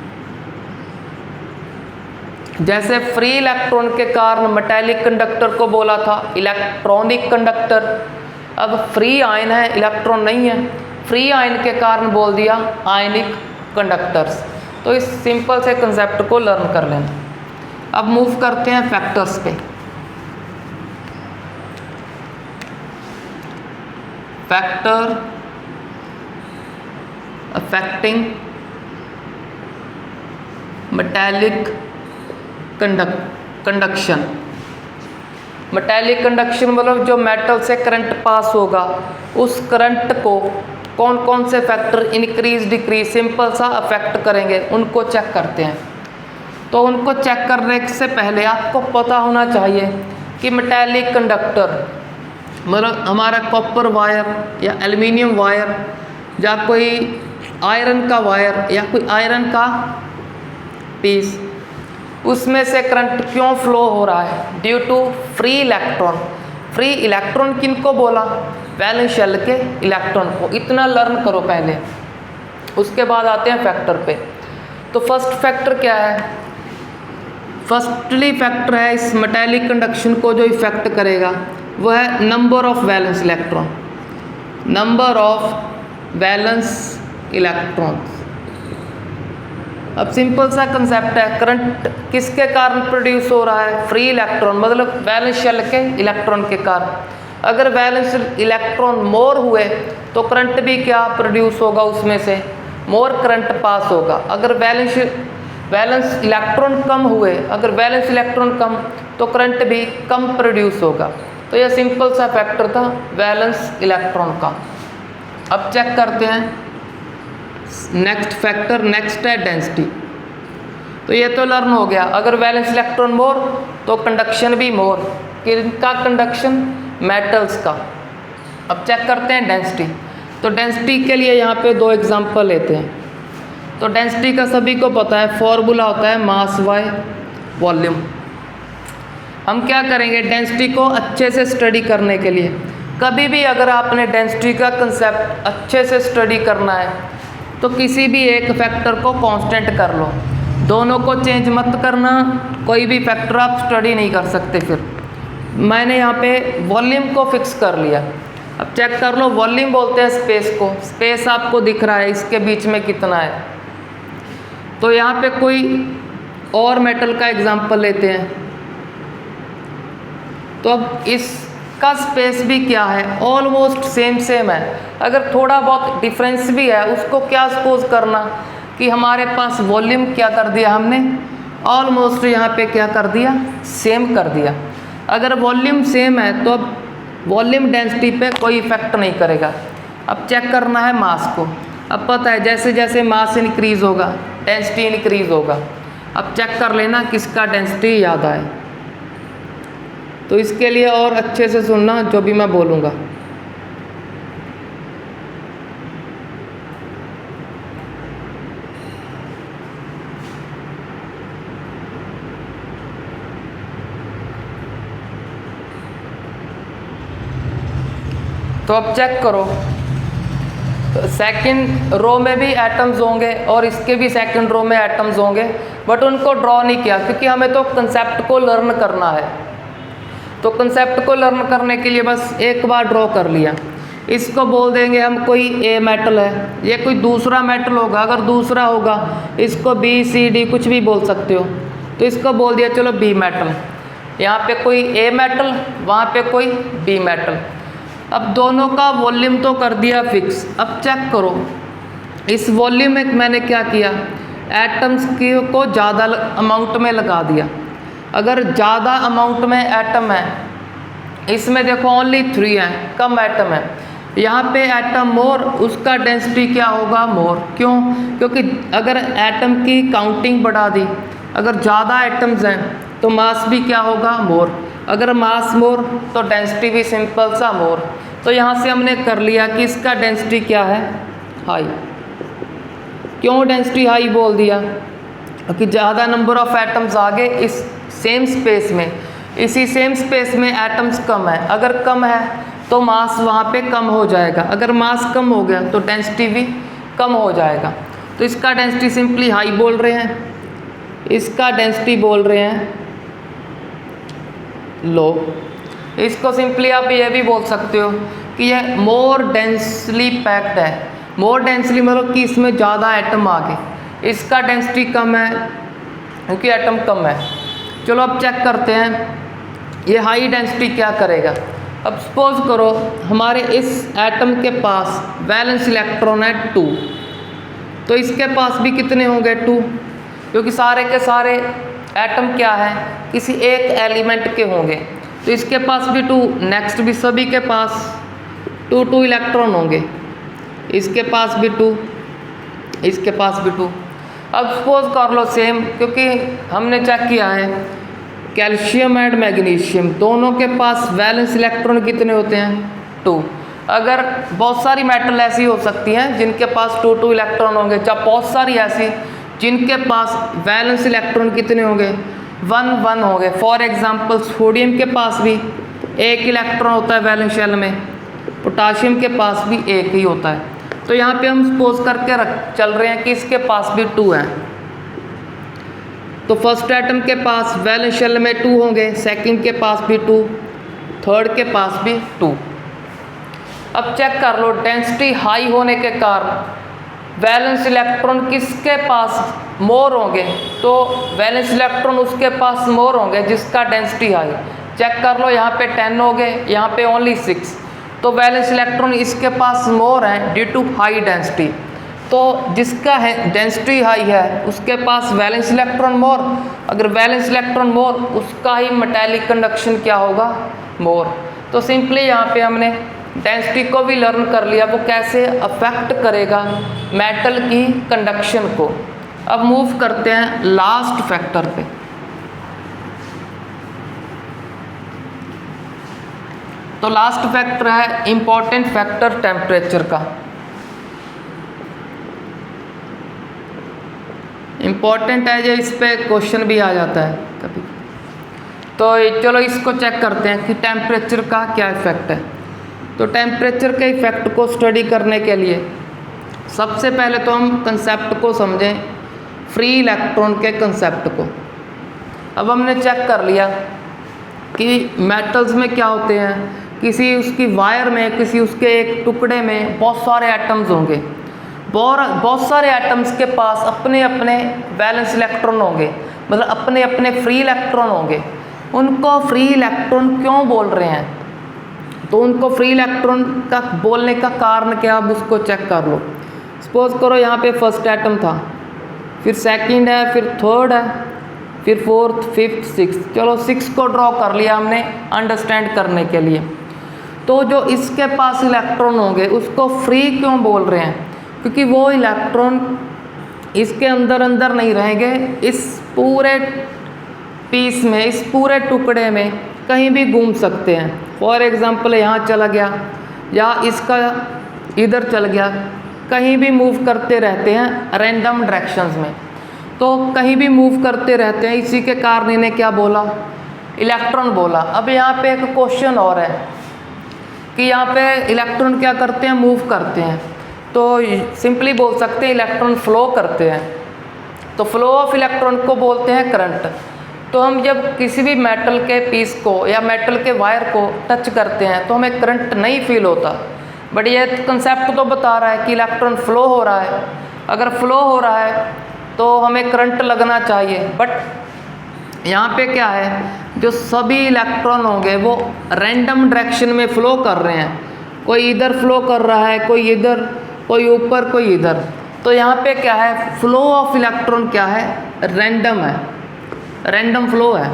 जैसे फ्री इलेक्ट्रॉन के कारण मेटेलिक कंडक्टर को बोला था इलेक्ट्रॉनिक कंडक्टर। अब फ्री आयन है, इलेक्ट्रॉन नहीं है, फ्री आयन के कारण बोल दिया आयनिक कंडक्टर्स। तो इस सिंपल से कंसेप्ट को लर्न कर लेना। अब मूव करते हैं फैक्टर्स पे। Factor affecting metallic conduction. Metallic conduction मतलब जो मेटल से करंट पास होगा, उस करंट को कौन कौन से फैक्टर इंक्रीज डिक्रीज सिंपल सा अफेक्ट करेंगे, उनको चेक करते हैं। तो उनको चेक करने से पहले आपको पता होना चाहिए कि मेटेलिक कंडक्टर मतलब हमारा कॉपर वायर या एल्युमिनियम वायर या कोई आयरन का वायर या कोई आयरन का पीस, उसमें से करंट क्यों फ्लो हो रहा है, due to free electron. Free electron किनको बोला, वैलेंस शेल के इलेक्ट्रॉन को। इतना लर्न करो पहले, उसके बाद आते हैं फैक्टर पे। तो फर्स्ट फैक्टर क्या है? फर्स्टली फैक्टर है इस मेटालिक कंडक्शन को जो इफेक्ट करेगा वो है number of valence electron. Number of valence electrons. अब सिंपल सा कंसेप्ट है, करंट किसके कारण प्रोड्यूस हो रहा है? फ्री इलेक्ट्रॉन, मतलब वैलेंस शेल के इलेक्ट्रॉन के कारण। अगर वैलेंस इलेक्ट्रॉन मोर हुए तो करंट भी क्या प्रोड्यूस होगा, उसमें से मोर करंट पास होगा। अगर वैलेंस इलेक्ट्रॉन कम हुए, अगर वैलेंस इलेक्ट्रॉन कम तो करंट भी कम प्रोड्यूस होगा। तो यह सिंपल सा फैक्टर था वैलेंस इलेक्ट्रॉन का। अब चेक करते हैं नेक्स्ट फैक्टर। नेक्स्ट है डेंसिटी। तो ये तो लर्न हो गया, अगर वैलेंस इलेक्ट्रॉन मोर तो कंडक्शन भी मोर। किनका कंडक्शन? मेटल्स का। अब चेक करते हैं डेंसिटी। तो डेंसिटी के लिए यहाँ पे दो एग्जांपल लेते हैं। तो डेंसिटी का सभी को पता है, फॉर्मूला होता है मास बाय वॉल्यूम। हम क्या करेंगे, डेंसिटी को अच्छे से स्टडी करने के लिए, कभी भी अगर आपने डेंसिटी का कंसेप्ट अच्छे से स्टडी करना है तो किसी भी एक फैक्टर को कांस्टेंट कर लो, दोनों को चेंज मत करना। कोई भी फैक्टर आप स्टडी नहीं कर सकते। फिर मैंने यहाँ पे वॉल्यूम को फिक्स कर लिया। अब चेक कर लो, वॉल्यूम बोलते हैं स्पेस को। स्पेस आपको दिख रहा है, इसके बीच में कितना है। तो यहाँ पे कोई और मेटल का एग्जांपल लेते हैं। तो अब इसका स्पेस भी क्या है, ऑलमोस्ट सेम है। अगर थोड़ा बहुत डिफरेंस भी है उसको क्या सपोज करना कि हमारे पास वॉल्यूम क्या कर दिया हमने, ऑलमोस्ट यहाँ पे क्या कर दिया, सेम कर दिया। अगर वॉल्यूम सेम है तो अब वॉल्यूम डेंसिटी पे कोई इफेक्ट नहीं करेगा। अब चेक करना है मास को। अब पता है जैसे जैसे मास इंक्रीज होगा डेंसिटी इंक्रीज होगा। अब चेक कर लेना किसका डेंसिटी याद आए। तो इसके लिए और अच्छे से सुनना जो भी मैं बोलूँगा। तो अब चेक करो, सेकंड रो में भी एटम्स होंगे और इसके भी सेकंड रो में एटम्स होंगे, बट उनको ड्रॉ नहीं किया क्योंकि हमें तो कंसेप्ट को लर्न करना है। तो कंसेप्ट को लर्न करने के लिए बस एक बार ड्रॉ कर लिया। इसको बोल देंगे हम कोई ए मेटल है, ये कोई दूसरा मेटल होगा। अगर दूसरा होगा इसको बी सी डी कुछ भी बोल सकते हो। तो इसको बोल दिया चलो बी मेटल। यहाँ पे कोई ए मेटल, वहाँ पे कोई बी मेटल। अब दोनों का वॉल्यूम तो कर दिया फिक्स। अब चेक करो, इस वॉल्यूम में मैंने क्या किया, एटम्स को ज़्यादा अमाउंट में लगा दिया। अगर ज़्यादा अमाउंट में एटम है, इसमें देखो ओनली 3 है, कम एटम है। यहाँ पे एटम मोर, उसका डेंसिटी क्या होगा, मोर। क्यों? क्योंकि अगर एटम की काउंटिंग बढ़ा दी, अगर ज़्यादा एटम्स हैं तो मास भी क्या होगा, मोर। अगर मास मोर तो डेंसिटी भी सिंपल सा मोर। तो यहाँ से हमने कर लिया कि इसका डेंसिटी क्या है, हाई। क्यों डेंसिटी हाई बोल दिया? क्योंकि ज़्यादा नंबर ऑफ एटम्स आ गए इस सेम स्पेस में, इसी सेम स्पेस में एटम्स कम है। अगर कम है तो मास वहाँ पे कम हो जाएगा। अगर मास कम हो गया तो डेंसिटी भी कम हो जाएगा। तो इसका डेंसिटी सिंपली हाई बोल रहे हैं, इसका डेंसिटी बोल रहे हैं लो। इसको सिंपली आप ये भी बोल सकते हो कि यह मोर डेंसली पैक्ड है। मोर डेंसली मतलब कि इसमें ज़्यादा एटम आ गए, इसका डेंसिटी कम है क्योंकि एटम कम है। चलो अब चेक करते हैं ये हाई डेंसिटी क्या करेगा। अब सपोज करो हमारे इस एटम के पास वैलेंस इलेक्ट्रॉन है 2, तो इसके पास भी कितने होंगे, 2, क्योंकि सारे के सारे एटम क्या है, किसी एक एलिमेंट के होंगे। तो इसके पास भी 2, नेक्स्ट भी सभी के पास 2 इलेक्ट्रॉन होंगे। इसके पास भी 2, इसके पास भी 2। अब सपोज कर लो सेम, क्योंकि हमने चेक किया है कैल्शियम एंड मैग्नीशियम दोनों के पास वैलेंस इलेक्ट्रॉन कितने होते हैं, 2। अगर बहुत सारी मेटल ऐसी हो सकती हैं जिनके पास 2 इलेक्ट्रॉन होंगे, जब बहुत सारी ऐसी जिनके पास वैलेंस इलेक्ट्रॉन कितने होंगे, 1 होंगे। फॉर एग्जांपल सोडियम के पास भी 1 इलेक्ट्रॉन होता है वैलेंस शेल में, पोटाशियम के पास भी 1 ही होता है। तो यहाँ पे हम सपोज करके चल रहे हैं कि इसके पास भी 2 हैं। तो फर्स्ट एटम के पास वैलेंस शेल में 2 होंगे, सेकंड के पास भी 2, थर्ड के पास भी 2। अब चेक कर लो, डेंसिटी हाई होने के कारण वैलेंस इलेक्ट्रॉन किसके पास मोर होंगे, तो वैलेंस इलेक्ट्रॉन उसके पास मोर होंगे जिसका डेंसिटी हाई। चेक कर लो, यहाँ पे 10 हो गए, यहाँ पे ओनली 6, तो वैलेंस इलेक्ट्रॉन इसके पास मोर है ड्यू टू हाई डेंसिटी। तो जिसका है डेंसिटी हाई है उसके पास वैलेंस इलेक्ट्रॉन मोर, अगर वैलेंस इलेक्ट्रॉन मोर उसका ही मेटालिक कंडक्शन क्या होगा, मोर। तो सिंपली यहाँ पे हमने डेंसिटी को भी लर्न कर लिया, वो कैसे अफेक्ट करेगा मेटल की कंडक्शन को। अब मूव करते हैं लास्ट फैक्टर पे। तो लास्ट फैक्टर है इंपॉर्टेंट फैक्टर टेम्परेचर का। इंपॉर्टेंट है जो इस पे क्वेश्चन भी आ जाता है कभी। तो चलो इसको चेक करते हैं कि टेम्परेचर का क्या इफेक्ट है। तो टेम्परेचर के इफेक्ट को स्टडी करने के लिए सबसे पहले तो हम कंसेप्ट को समझें, फ्री इलेक्ट्रॉन के कंसेप्ट को। अब हमने चेक कर लिया कि मेटल्स में क्या होते हैं, किसी उसकी वायर में, किसी उसके एक टुकड़े में बहुत सारे एटम्स होंगे, बहुत सारे एटम्स के पास अपने अपने वैलेंस इलेक्ट्रॉन होंगे, मतलब अपने अपने फ्री इलेक्ट्रॉन होंगे। उनको फ्री इलेक्ट्रॉन क्यों बोल रहे हैं, तो उनको फ्री इलेक्ट्रॉन का बोलने का कारण क्या, अब उसको चेक कर लो। सपोज करो यहाँ पे फर्स्ट एटम था, फिर सेकंड है, फिर थर्ड है, फिर फोर्थ, फिफ्थ, सिक्स्थ। चलो 6 को ड्रॉ कर लिया हमने अंडरस्टैंड करने के लिए। तो जो इसके पास इलेक्ट्रॉन होंगे उसको फ्री क्यों बोल रहे हैं, क्योंकि वो इलेक्ट्रॉन इसके अंदर अंदर नहीं रहेंगे, इस पूरे पीस में, इस पूरे टुकड़े में कहीं भी घूम सकते हैं। फॉर एग्जांपल यहाँ चला गया या इसका इधर चल गया, कहीं भी मूव करते रहते हैं रैंडम डायरेक्शंस में। तो कहीं भी मूव करते रहते हैं, इसी के कारण इन्हें क्या बोला, इलेक्ट्रॉन बोला। अब यहाँ पे एक क्वेश्चन और है कि यहाँ पे इलेक्ट्रॉन क्या करते हैं, मूव करते हैं। तो सिंपली बोल सकते हैं इलेक्ट्रॉन फ्लो करते हैं। तो फ्लो ऑफ इलेक्ट्रॉन को बोलते हैं करंट। तो हम जब किसी भी मेटल के पीस को या मेटल के वायर को टच करते हैं तो हमें करंट नहीं फील होता, बट ये कंसेप्ट तो बता रहा है कि इलेक्ट्रॉन फ्लो हो रहा है। अगर फ्लो हो रहा है तो हमें करंट लगना चाहिए, बट यहाँ पे क्या है, जो सभी इलेक्ट्रॉन होंगे वो रैंडम डायरेक्शन में फ्लो कर रहे हैं। कोई इधर फ्लो कर रहा है, कोई इधर, कोई ऊपर, कोई इधर। तो यहाँ पे क्या है, फ्लो ऑफ इलेक्ट्रॉन क्या है, रैंडम है, रैंडम फ्लो है।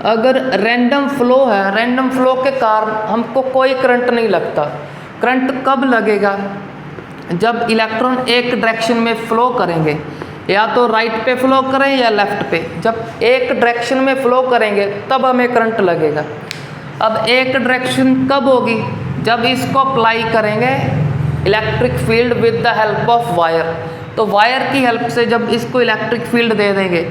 अगर रैंडम फ्लो है, रैंडम फ्लो के कारण हमको कोई करंट नहीं लगता। करंट कब लगेगा, जब इलेक्ट्रॉन एक डायरेक्शन में फ्लो करेंगे, या तो राइट पे फ्लो करें या लेफ्ट पे। जब एक डायरेक्शन में फ्लो करेंगे तब हमें करंट लगेगा। अब एक डायरेक्शन कब होगी, जब इसको अप्लाई करेंगे electric field with the help of wire. तो वायर की हेल्प से जब इसको इलेक्ट्रिक फील्ड दे देंगे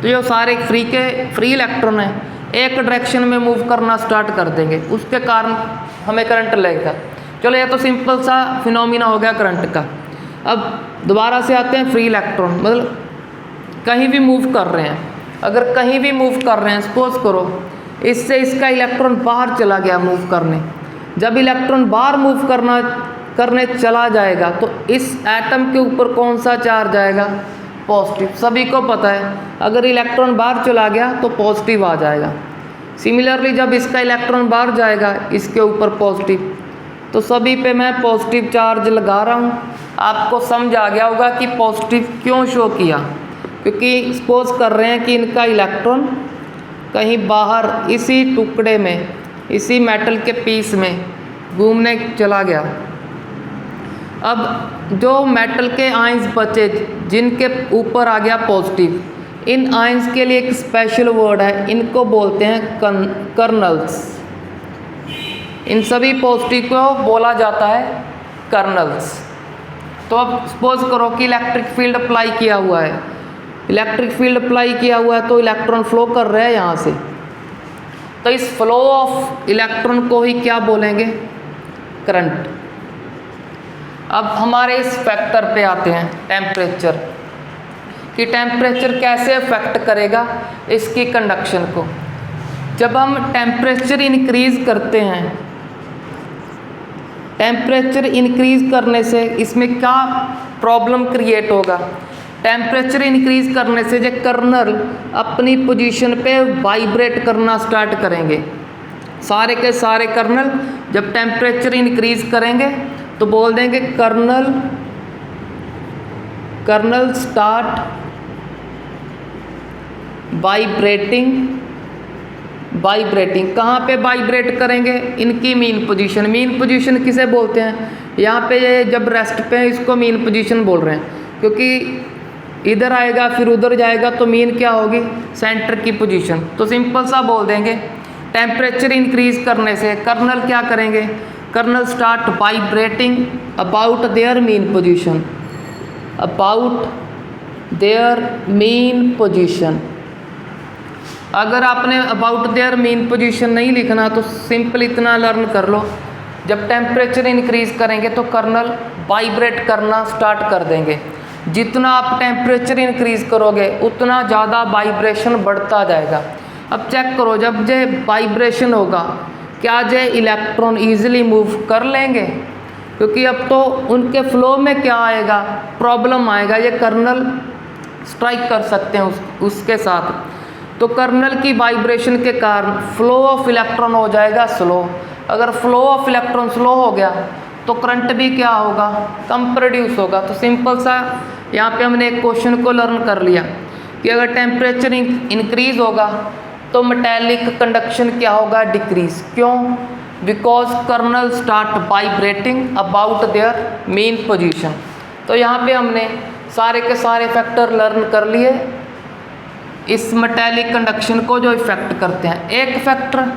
तो ये सारे फ्री इलेक्ट्रॉन हैं एक डायरेक्शन में मूव करना स्टार्ट कर देंगे, उसके कारण हमें करंट लगेगा। चलो ये तो सिंपल सा फिनोमिना हो गया करंट का। अब दोबारा से आते हैं फ्री इलेक्ट्रॉन, मतलब कहीं भी मूव कर रहे हैं। अगर कहीं भी मूव कर रहे हैं, सपोज करो इससे इसका इलेक्ट्रॉन बाहर चला गया मूव करने। जब इलेक्ट्रॉन बाहर मूव करने चला जाएगा तो इस एटम के ऊपर कौन सा चार्ज आएगा, पॉजिटिव। सभी को पता है अगर इलेक्ट्रॉन बाहर चला गया तो पॉजिटिव आ जाएगा। सिमिलरली जब इसका इलेक्ट्रॉन बाहर जाएगा इसके ऊपर पॉजिटिव, तो सभी पे मैं पॉजिटिव चार्ज लगा रहा हूँ। आपको समझ आ गया होगा कि पॉजिटिव क्यों शो किया, क्योंकि सपोज कर रहे हैं कि इनका इलेक्ट्रॉन कहीं बाहर इसी टुकड़े में, इसी मेटल के पीस में घूमने चला गया। अब जो मेटल के आयंस बचे जिनके ऊपर आ गया पॉजिटिव, इन आयंस के लिए एक स्पेशल वर्ड है, इनको बोलते हैं कर्नल्स। इन सभी पॉजिटिव को बोला जाता है कर्नल्स। तो अब सपोज करो कि इलेक्ट्रिक फील्ड अप्लाई किया हुआ है, इलेक्ट्रिक फील्ड अप्लाई किया हुआ है तो इलेक्ट्रॉन फ्लो कर रहे हैं यहाँ से। तो इस फ्लो ऑफ इलेक्ट्रॉन को ही क्या बोलेंगे, करंट। अब हमारे इस फैक्टर पे आते हैं, टेम्परेचर, कि टेम्परेचर कैसे अफेक्ट करेगा इसकी कंडक्शन को। जब हम टेम्परेचर इंक्रीज़ करते हैं, टेम्परेचर इंक्रीज़ करने से इसमें क्या प्रॉब्लम क्रिएट होगा। टेम्परेचर इंक्रीज़ करने से जो कर्नल अपनी पोजीशन पे वाइब्रेट करना स्टार्ट करेंगे। सारे के सारे कर्नल जब टेम्परेचर इंक्रीज़ करेंगे तो बोल देंगे कर्नल स्टार्ट वाइब्रेटिंग। कहाँ पे वाइब्रेट करेंगे? इनकी मीन पोजीशन। मीन पोजीशन किसे बोलते हैं? यहाँ पे ये जब रेस्ट पे इसको मीन पोजीशन बोल रहे हैं, क्योंकि इधर आएगा फिर उधर जाएगा तो मीन क्या होगी? सेंटर की पोजीशन। तो सिंपल सा बोल देंगे टेम्परेचर इंक्रीज करने से कर्नल क्या करेंगे? Kernel start vibrating about their mean position, about their mean position. अगर आपने अबाउट देयर मीन पोजीशन नहीं लिखना तो सिंपल इतना लर्न कर लो, जब टेम्परेचर इंक्रीज करेंगे तो कर्नल वाइब्रेट करना स्टार्ट कर देंगे। जितना आप टेम्परेचर इंक्रीज करोगे उतना ज़्यादा वाइब्रेशन बढ़ता जाएगा। अब चेक करो, जब जे वाइब्रेशन होगा क्या जे इलेक्ट्रॉन ईजिली मूव कर लेंगे? क्योंकि अब तो उनके फ्लो में क्या आएगा? प्रॉब्लम आएगा। ये कर्नल स्ट्राइक कर सकते हैं उसके साथ। तो कर्नल की वाइब्रेशन के कारण फ्लो ऑफ इलेक्ट्रॉन हो जाएगा स्लो। अगर फ्लो ऑफ इलेक्ट्रॉन स्लो हो गया तो करंट भी क्या होगा? कम प्रोड्यूस होगा। तो सिंपल सा यहाँ पे हमने एक क्वेश्चन को लर्न कर लिया कि अगर टेम्परेचर इंक्रीज होगा तो मेटेलिक कंडक्शन क्या होगा? डिक्रीज। क्यों? Because kernel start vibrating about their mean position. तो यहाँ पे हमने सारे के सारे फैक्टर लर्न कर लिए इस मेटेलिक कंडक्शन को जो इफेक्ट करते हैं। एक फैक्टर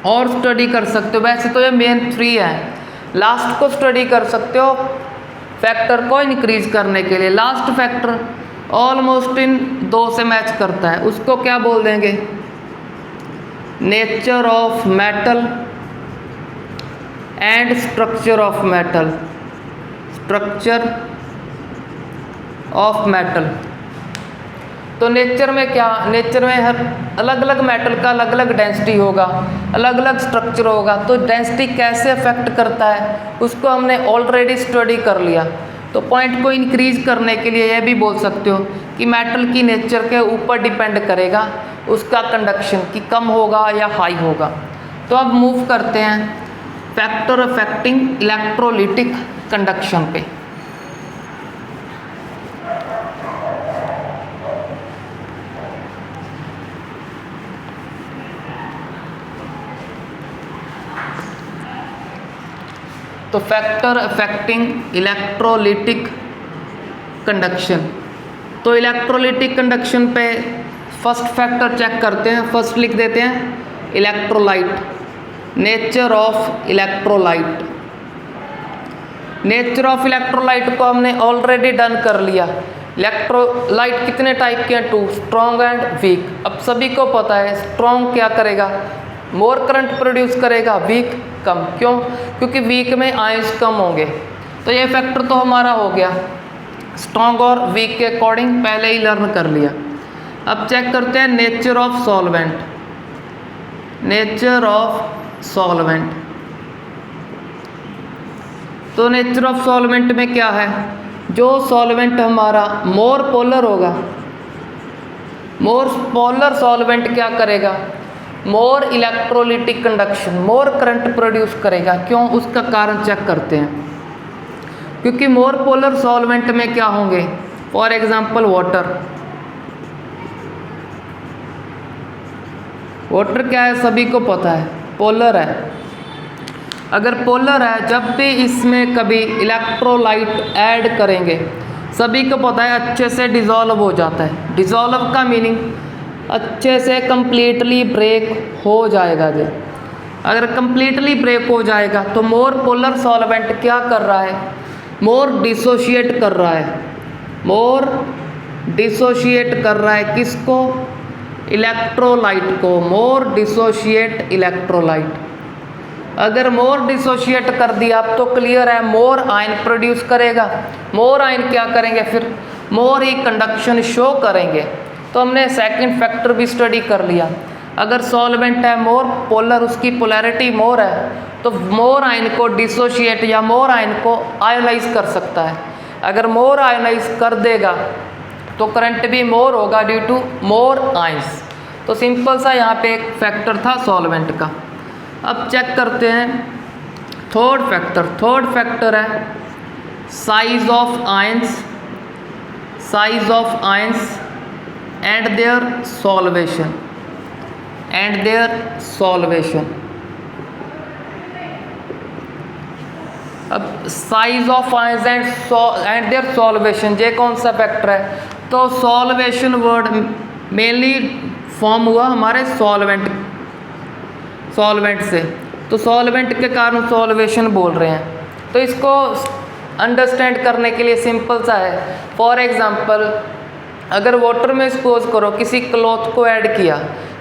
और स्टडी कर सकते हो, वैसे तो ये मेन 3 है, लास्ट को स्टडी कर सकते हो फैक्टर को इंक्रीज करने के लिए। लास्ट फैक्टर ऑलमोस्ट इन 2 से मैच करता है, उसको क्या बोल देंगे? Nature of metal and structure of metal, structure of metal. तो नेचर में क्या? नेचर में हर अलग अलग मेटल का अलग अलग डेंसिटी होगा, अलग अलग स्ट्रक्चर होगा। तो डेंसिटी कैसे अफेक्ट करता है उसको हमने ऑलरेडी स्टडी कर लिया। तो पॉइंट को इंक्रीज करने के लिए यह भी बोल सकते हो कि मेटल की नेचर के ऊपर डिपेंड करेगा उसका कंडक्शन कि कम होगा या हाई होगा। तो अब मूव करते हैं फैक्टर अफेक्टिंग इलेक्ट्रोलिटिक कंडक्शन पे। तो फैक्टर अफेक्टिंग इलेक्ट्रोलिटिक कंडक्शन। तो इलेक्ट्रोलिटिक कंडक्शन पे फर्स्ट फैक्टर चेक करते हैं। फर्स्ट लिख देते हैं electrolyte, nature of electrolyte. Nature of electrolyte को हमने ऑलरेडी डन कर लिया। इलेक्ट्रोलाइट कितने टाइप के हैं? 2, स्ट्रॉन्ग एंड वीक। अब सभी को पता है स्ट्रॉन्ग क्या करेगा? मोर करंट प्रोड्यूस करेगा, वीक कम। क्यों? क्योंकि वीक में आयंस कम होंगे। तो ये फैक्टर तो हमारा हो गया स्ट्रॉन्ग और वीक के अकॉर्डिंग, पहले ही लर्न कर लिया। अब चेक करते हैं nature of solvent, nature of solvent. तो नेचर ऑफ सॉल्वेंट में क्या है? जो सॉल्वेंट हमारा मोर पोलर होगा, मोर पोलर सॉल्वेंट क्या करेगा? More electrolytic conduction, more current produce करेगा। क्यों? उसका कारण चेक करते हैं। क्योंकि मोर पोलर सॉल्वेंट में क्या होंगे? For example water. वाटर क्या है? सभी को पता है पोलर है। अगर पोलर है, जब भी इसमें कभी इलेक्ट्रोलाइट ऐड करेंगे, सभी को पता है अच्छे से डिज़ोल्व हो जाता है। डिज़ोल्व का मीनिंग अच्छे से कंप्लीटली ब्रेक हो जाएगा। जी अगर कंप्लीटली ब्रेक हो जाएगा तो मोर पोलर सॉल्वेंट क्या कर रहा है? मोर डिसोशिएट कर रहा है। मोर डिसोशिएट कर रहा है किसको? इलेक्ट्रोलाइट को। मोर डिसोशिएट इलेक्ट्रोलाइट। अगर मोर डिसोशिएट कर दिया अब तो क्लियर है मोर आयन प्रोड्यूस करेगा। मोर आयन क्या करेंगे फिर, मोर ही कंडक्शन शो करेंगे। तो हमने सेकंड फैक्टर भी स्टडी कर लिया। अगर सॉल्वेंट है मोर पोलर, उसकी पोलैरिटी मोर है, तो मोर आयन को डिसोशिएट या मोर आयन को आयोनाइज कर सकता है। अगर मोर आयोनाइज कर देगा तो करंट भी मोर होगा ड्यू टू मोर आयंस। तो सिंपल सा यहाँ पे एक फैक्टर था सॉल्वेंट का। अब चेक करते हैं थर्ड फैक्टर। थर्ड फैक्टर है size of ions, size of ions and their solvation, and their solvation. अब size of ions and their solvation, ये कौन सा फैक्टर है? तो सॉल्वेशन वर्ड मेनली फॉर्म हुआ हमारे सॉल्वेंट से, तो सॉल्वेंट के कारण सॉल्वेशन बोल रहे हैं। तो इसको अंडरस्टैंड करने के लिए सिंपल सा है। फॉर एग्जांपल अगर वाटर में सपोज करो किसी क्लॉथ को ऐड किया,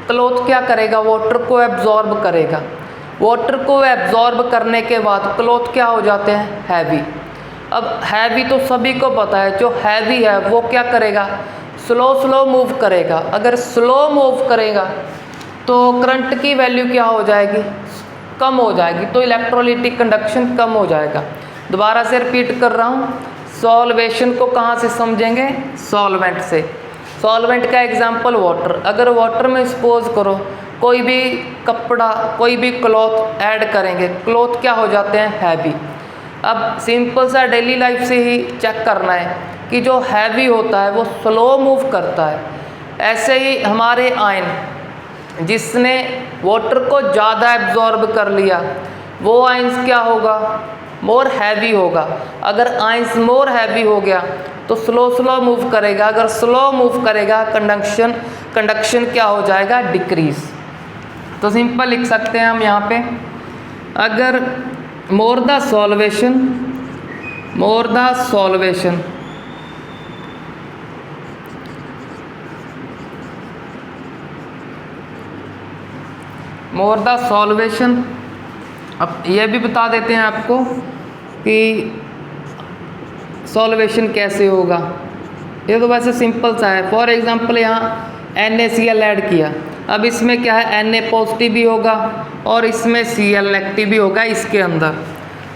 क्लॉथ क्या करेगा? वाटर को एब्जॉर्ब करेगा। वाटर को एब्जॉर्ब करने के बाद क्लॉथ क्या हो जाते हैं? हैवी। अब हैवी तो सभी को पता है, जो हैवी है वो क्या करेगा? स्लो मूव करेगा। अगर स्लो मूव करेगा तो करंट की वैल्यू क्या हो जाएगी? कम हो जाएगी। तो इलेक्ट्रोलिटिक कंडक्शन कम हो जाएगा। दोबारा से रिपीट कर रहा हूँ, सॉल्वेशन को कहाँ से समझेंगे? सॉल्वेंट से। सॉल्वेंट का एग्जांपल वाटर। अगर वाटर में सपोज करो कोई भी कपड़ा, कोई भी क्लॉथ ऐड करेंगे, क्लॉथ क्या हो जाते हैं? हैवी। अब सिंपल सा डेली लाइफ से ही चेक करना है कि जो हैवी होता है वो स्लो मूव करता है। ऐसे ही हमारे आयन, जिसने वाटर को ज़्यादा एब्जॉर्ब कर लिया, वो आयंस क्या होगा? मोर हैवी होगा। अगर आयंस मोर हैवी हो गया तो स्लो मूव करेगा। अगर स्लो मूव करेगा कंडक्शन क्या हो जाएगा? डिक्रीज। तो सिंपल लिख सकते हैं हम यहाँ पे, अगर more the solvation, more the solvation more the solvation. अब ये भी बता देते हैं आपको कि सॉल्वेशन कैसे होगा। ये तो वैसे सिंपल सा है। फॉर एग्जांपल यहाँ NaCl ऐड किया, अब इसमें क्या है? Na पॉजिटिव भी होगा और इसमें Cl नेगेटिव भी होगा इसके अंदर।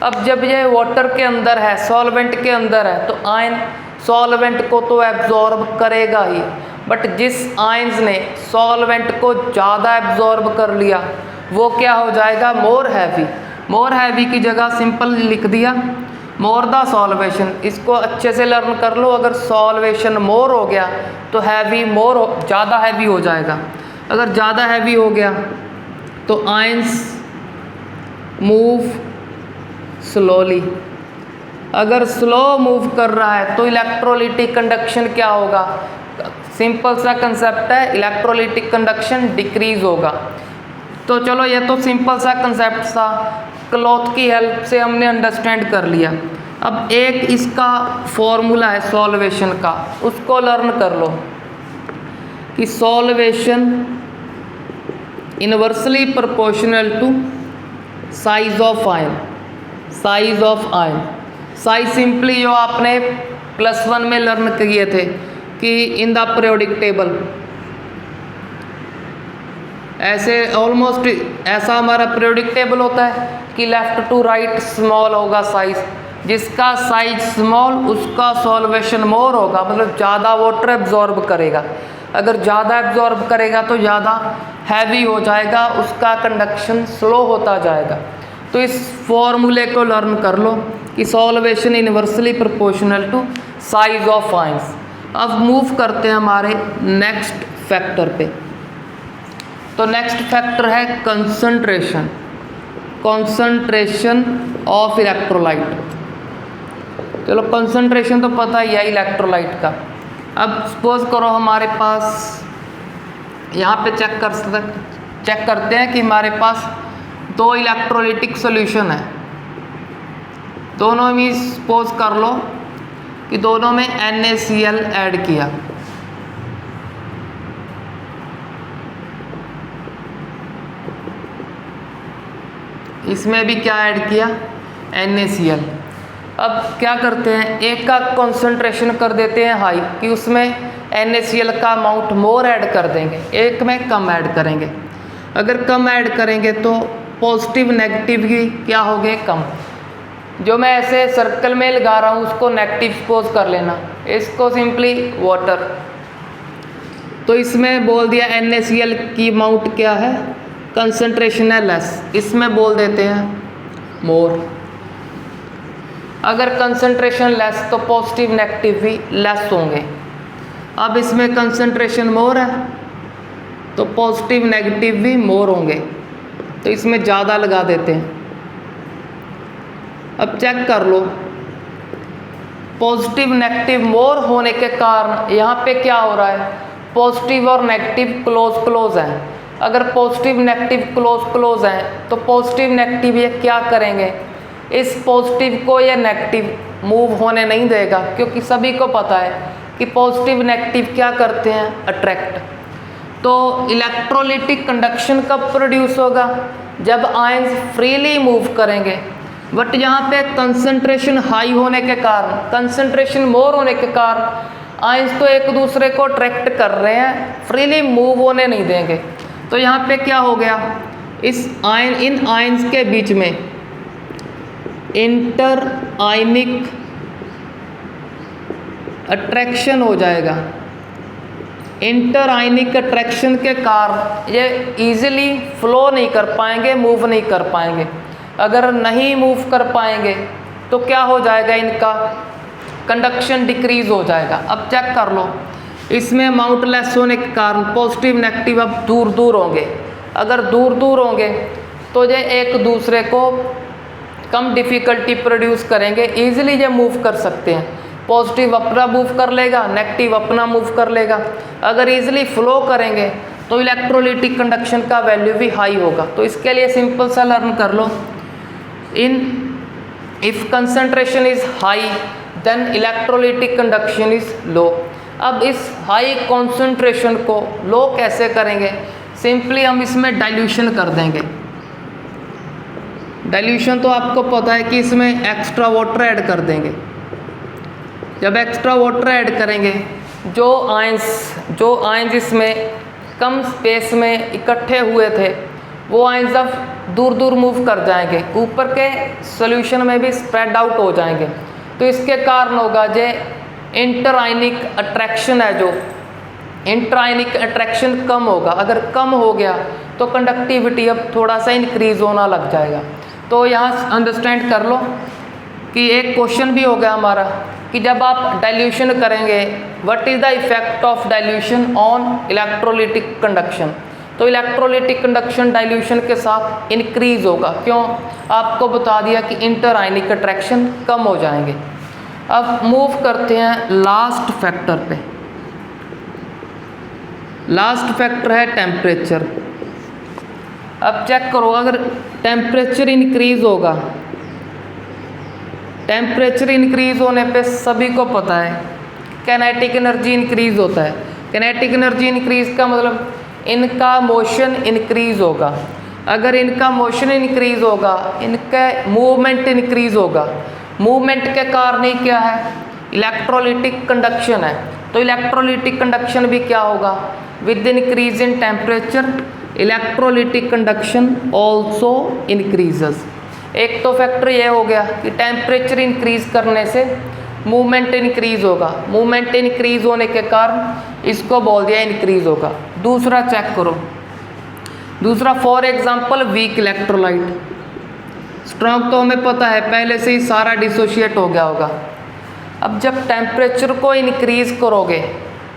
अब जब ये वाटर के अंदर है, सॉल्वेंट के अंदर है, तो आयन सॉल्वेंट को तो एब्जॉर्ब करेगा ही, बट जिस आयंस ने सॉल्वेंट को ज़्यादा एब्जॉर्ब कर लिया वो क्या हो जाएगा? मोर हैवी। मोर हैवी की जगह सिंपल लिख दिया मोर द सॉल्वेशन। इसको अच्छे से लर्न कर लो। अगर सॉल्वेशन मोर हो गया तो हैवी मोर ज़्यादा हैवी हो जाएगा। अगर ज़्यादा हैवी हो गया तो आयंस मूव स्लोली। अगर स्लो मूव कर रहा है तो इलेक्ट्रोलिटिक कंडक्शन क्या होगा? सिंपल सा कंसेप्ट है, इलेक्ट्रोलिटिक कंडक्शन डिक्रीज होगा। तो चलो ये तो सिंपल सा कंसेप्ट था, क्लॉथ की हेल्प से हमने अंडरस्टैंड कर लिया। अब एक इसका फॉर्मूला है सॉल्वेशन का, उसको लर्न कर लो कि solvation inversely proportional to size of ion. Size of ion, size simply जो आपने +1 में लर्न किए थे कि इन द पीरियोडिक टेबल, ऐसे ऑलमोस्ट ऐसा हमारा पीरियोडिक टेबल होता है कि लेफ्ट टू राइट स्मॉल होगा साइज। जिसका साइज स्मॉल उसका सॉल्वेशन मोर होगा, मतलब ज़्यादा वाटर एब्जॉर्ब करेगा। अगर ज़्यादा एब्जॉर्ब करेगा तो ज़्यादा हैवी हो जाएगा, उसका कंडक्शन स्लो होता जाएगा। तो इस फॉर्मूले को लर्न कर लो कि solvation inversely proportional to size of ions. अब मूव करते हैं हमारे नेक्स्ट फैक्टर पे। तो नेक्स्ट फैक्टर है कंसंट्रेशन, कॉन्संट्रेशन ऑफ इलेक्ट्रोलाइट। चलो कंसंट्रेशन तो पता ही है इलेक्ट्रोलाइट का। अब सपोज करो हमारे पास यहाँ पे चेक करते हैं कि हमारे पास 2 इलेक्ट्रोलिटिक सॉल्यूशन है। दोनों में सपोज कर लो कि दोनों में NaCl ऐड किया। इसमें भी क्या ऐड किया, NaCl। अब क्या करते हैं, एक का कॉन्सेंट्रेशन कर देते हैं हाई कि उसमें NaCl का अमाउंट मोर ऐड कर देंगे, एक में कम ऐड करेंगे। अगर कम ऐड करेंगे तो पॉजिटिव नेगेटिव की क्या हो गए, कम। जो मैं ऐसे सर्कल में लगा रहा हूँ उसको नेगेटिव सपोज कर लेना, इसको सिंपली वाटर। तो इसमें बोल दिया NaCl की अमाउंट क्या है, कंसंट्रेशन है लेस, इसमें बोल देते हैं मोर। अगर कंसंट्रेशन लेस तो पॉजिटिव नेगेटिव भी लेस होंगे। अब इसमें कंसंट्रेशन मोर है तो पॉजिटिव नेगेटिव भी मोर होंगे, तो इसमें ज़्यादा लगा देते हैं। अब चेक कर लो, पॉजिटिव नेगेटिव मोर होने के कारण यहाँ पे क्या हो रहा है, पॉजिटिव और नेगेटिव क्लोज क्लोज हैं। अगर पॉजिटिव नेगेटिव क्लोज क्लोज हैं तो पॉजिटिव नेगेटिव ये क्या करेंगे, इस पॉजिटिव को ये नेगेटिव मूव होने नहीं देगा, क्योंकि सभी को पता है कि पॉजिटिव नेगेटिव क्या करते हैं, अट्रैक्ट। तो इलेक्ट्रोलिटिक कंडक्शन कब प्रोड्यूस होगा, जब आयंस फ्रीली मूव करेंगे। बट यहाँ पे कंसंट्रेशन हाई होने के कारण, कंसंट्रेशन मोर होने के कारण आयंस तो एक दूसरे को अट्रैक्ट कर रहे हैं, फ्रीली मूव होने नहीं देंगे। तो यहाँ पे क्या हो गया, इन आयंस के बीच में इंटर आयनिक अट्रैक्शन हो जाएगा। इंटर आयनिक अट्रैक्शन के कारण ये इजीली फ्लो नहीं कर पाएंगे, मूव नहीं कर पाएंगे। अगर नहीं मूव कर पाएंगे तो क्या हो जाएगा, इनका कंडक्शन डिक्रीज हो जाएगा। अब चेक कर लो, इसमें अमाउंट लेस होने के कारण पॉजिटिव नेगेटिव अब दूर दूर होंगे। अगर दूर दूर होंगे तो ये एक दूसरे को कम डिफ़िकल्टी प्रोड्यूस करेंगे, ईजिली ये मूव कर सकते हैं। पॉजिटिव अपना मूव कर लेगा, नेगेटिव अपना मूव कर लेगा। अगर ईजिली फ्लो करेंगे तो इलेक्ट्रोलिटिक कंडक्शन का वैल्यू भी हाई होगा। तो इसके लिए सिंपल सा लर्न कर लो, if concentration is high then electrolytic conduction is low. अब इस हाई कॉन्सेंट्रेशन को लो कैसे करेंगे, सिंपली हम इसमें डाइल्यूशन कर देंगे। डाइल्यूशन तो आपको पता है कि इसमें एक्स्ट्रा वाटर ऐड कर देंगे। जब एक्स्ट्रा वाटर ऐड करेंगे, जो आयंस इसमें कम स्पेस में इकट्ठे हुए थे वो आयंस अब दूर दूर मूव कर जाएंगे, ऊपर के सॉल्यूशन में भी स्प्रेड आउट हो जाएंगे। तो इसके कारण होगा जो इंटर आयनिक अट्रैक्शन है, जो इंटर आयनिक अट्रैक्शन कम होगा। अगर कम हो गया तो कंडक्टिविटी अब थोड़ा सा इंक्रीज होना लग जाएगा। तो यहाँ अंडरस्टैंड कर लो कि एक क्वेश्चन भी हो गया हमारा कि जब आप डाइल्यूशन करेंगे, what is the effect of dilution on electrolytic conduction. तो इलेक्ट्रोलिटिक कंडक्शन डाइल्यूशन के साथ इंक्रीज होगा। क्यों, आपको बता दिया कि इंटर आयनिक अट्रैक्शन कम हो जाएंगे। अब मूव करते हैं लास्ट फैक्टर पे। लास्ट फैक्टर है टेम्परेचर। अब चेक करो, अगर टेम्परेचर इंक्रीज होगा, टेम्परेचर इंक्रीज होने पे सभी को पता है काइनेटिक एनर्जी इंक्रीज होता है। काइनेटिक एनर्जी इंक्रीज का मतलब इनका मोशन इंक्रीज होगा। अगर इनका मोशन इंक्रीज होगा, इनका मूवमेंट इंक्रीज होगा। मूवमेंट के कारण ही क्या है, इलेक्ट्रोलिटिक कंडक्शन है। तो इलेक्ट्रोलिटिक कंडक्शन भी क्या होगा, with increase in temperature electrolytic conduction also increases. एक तो फैक्टर ये हो गया कि टेम्परेचर इंक्रीज करने से मूवमेंट इंक्रीज होगा। मूवमेंट इंक्रीज होने के कारण इसको बोल दिया इंक्रीज होगा। दूसरा चेक करो, दूसरा for example weak electrolyte. Strong तो हमें पता है पहले से ही सारा डिसोशिएट हो गया होगा। अब जब टेम्परेचर को इंक्रीज करोगे,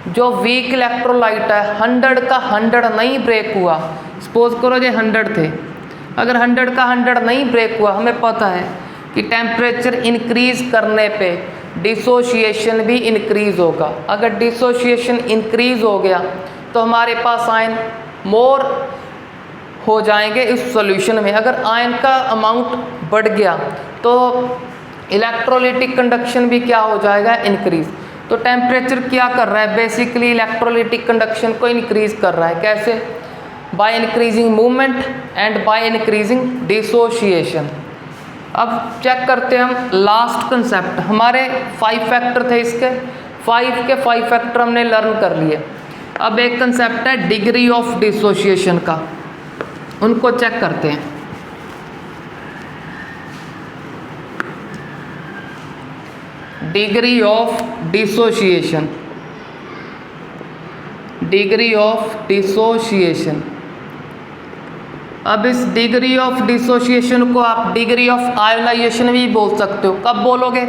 जो वीक इलेक्ट्रोलाइट है 100 का 100 नहीं ब्रेक हुआ, सपोज करो ये 100 थे, अगर 100 का 100 नहीं ब्रेक हुआ, हमें पता है कि टेम्परेचर इंक्रीज करने पे डिसोशिएशन भी इंक्रीज होगा। अगर डिसोशिएशन इंक्रीज हो गया तो हमारे पास आयन मोर हो जाएंगे इस सॉल्यूशन में। अगर आयन का अमाउंट बढ़ गया तो इलेक्ट्रोलिटिक कंडक्शन भी क्या हो जाएगा, इंक्रीज। तो टेम्परेचर क्या कर रहा है, बेसिकली इलेक्ट्रोलिटिक कंडक्शन को इंक्रीज कर रहा है। कैसे, by increasing movement and by increasing dissociation. अब चेक करते हैं हम लास्ट कंसेप्ट। हमारे 5 फैक्टर थे, इसके 5 के 5 फैक्टर हमने लर्न कर लिए। अब एक कंसेप्ट है डिग्री ऑफ डिसोशिएशन का, उनको चेक करते हैं। Degree of dissociation, degree of dissociation. अब इस डिग्री ऑफ डिसोशिएशन को आप डिग्री ऑफ आयोनाइजेशन भी बोल सकते हो। कब बोलोगे?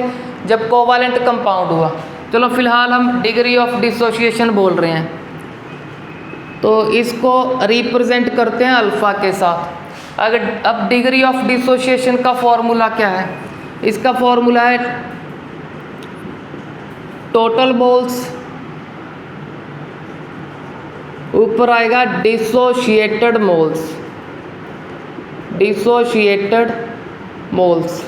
जब कोवैलेंट कंपाउंड हुआ। चलो फिलहाल हम डिग्री ऑफ डिसोशिएशन बोल रहे हैं, तो इसको रिप्रेजेंट करते हैं अल्फा के साथ। अगर अब डिग्री ऑफ डिसोशिएशन का फॉर्मूला क्या है? इसका फॉर्मूला है टोटल मोल्स ऊपर आएगा डिसोशिएटेड मोल्स, डिसोशिएटेड मोल्स।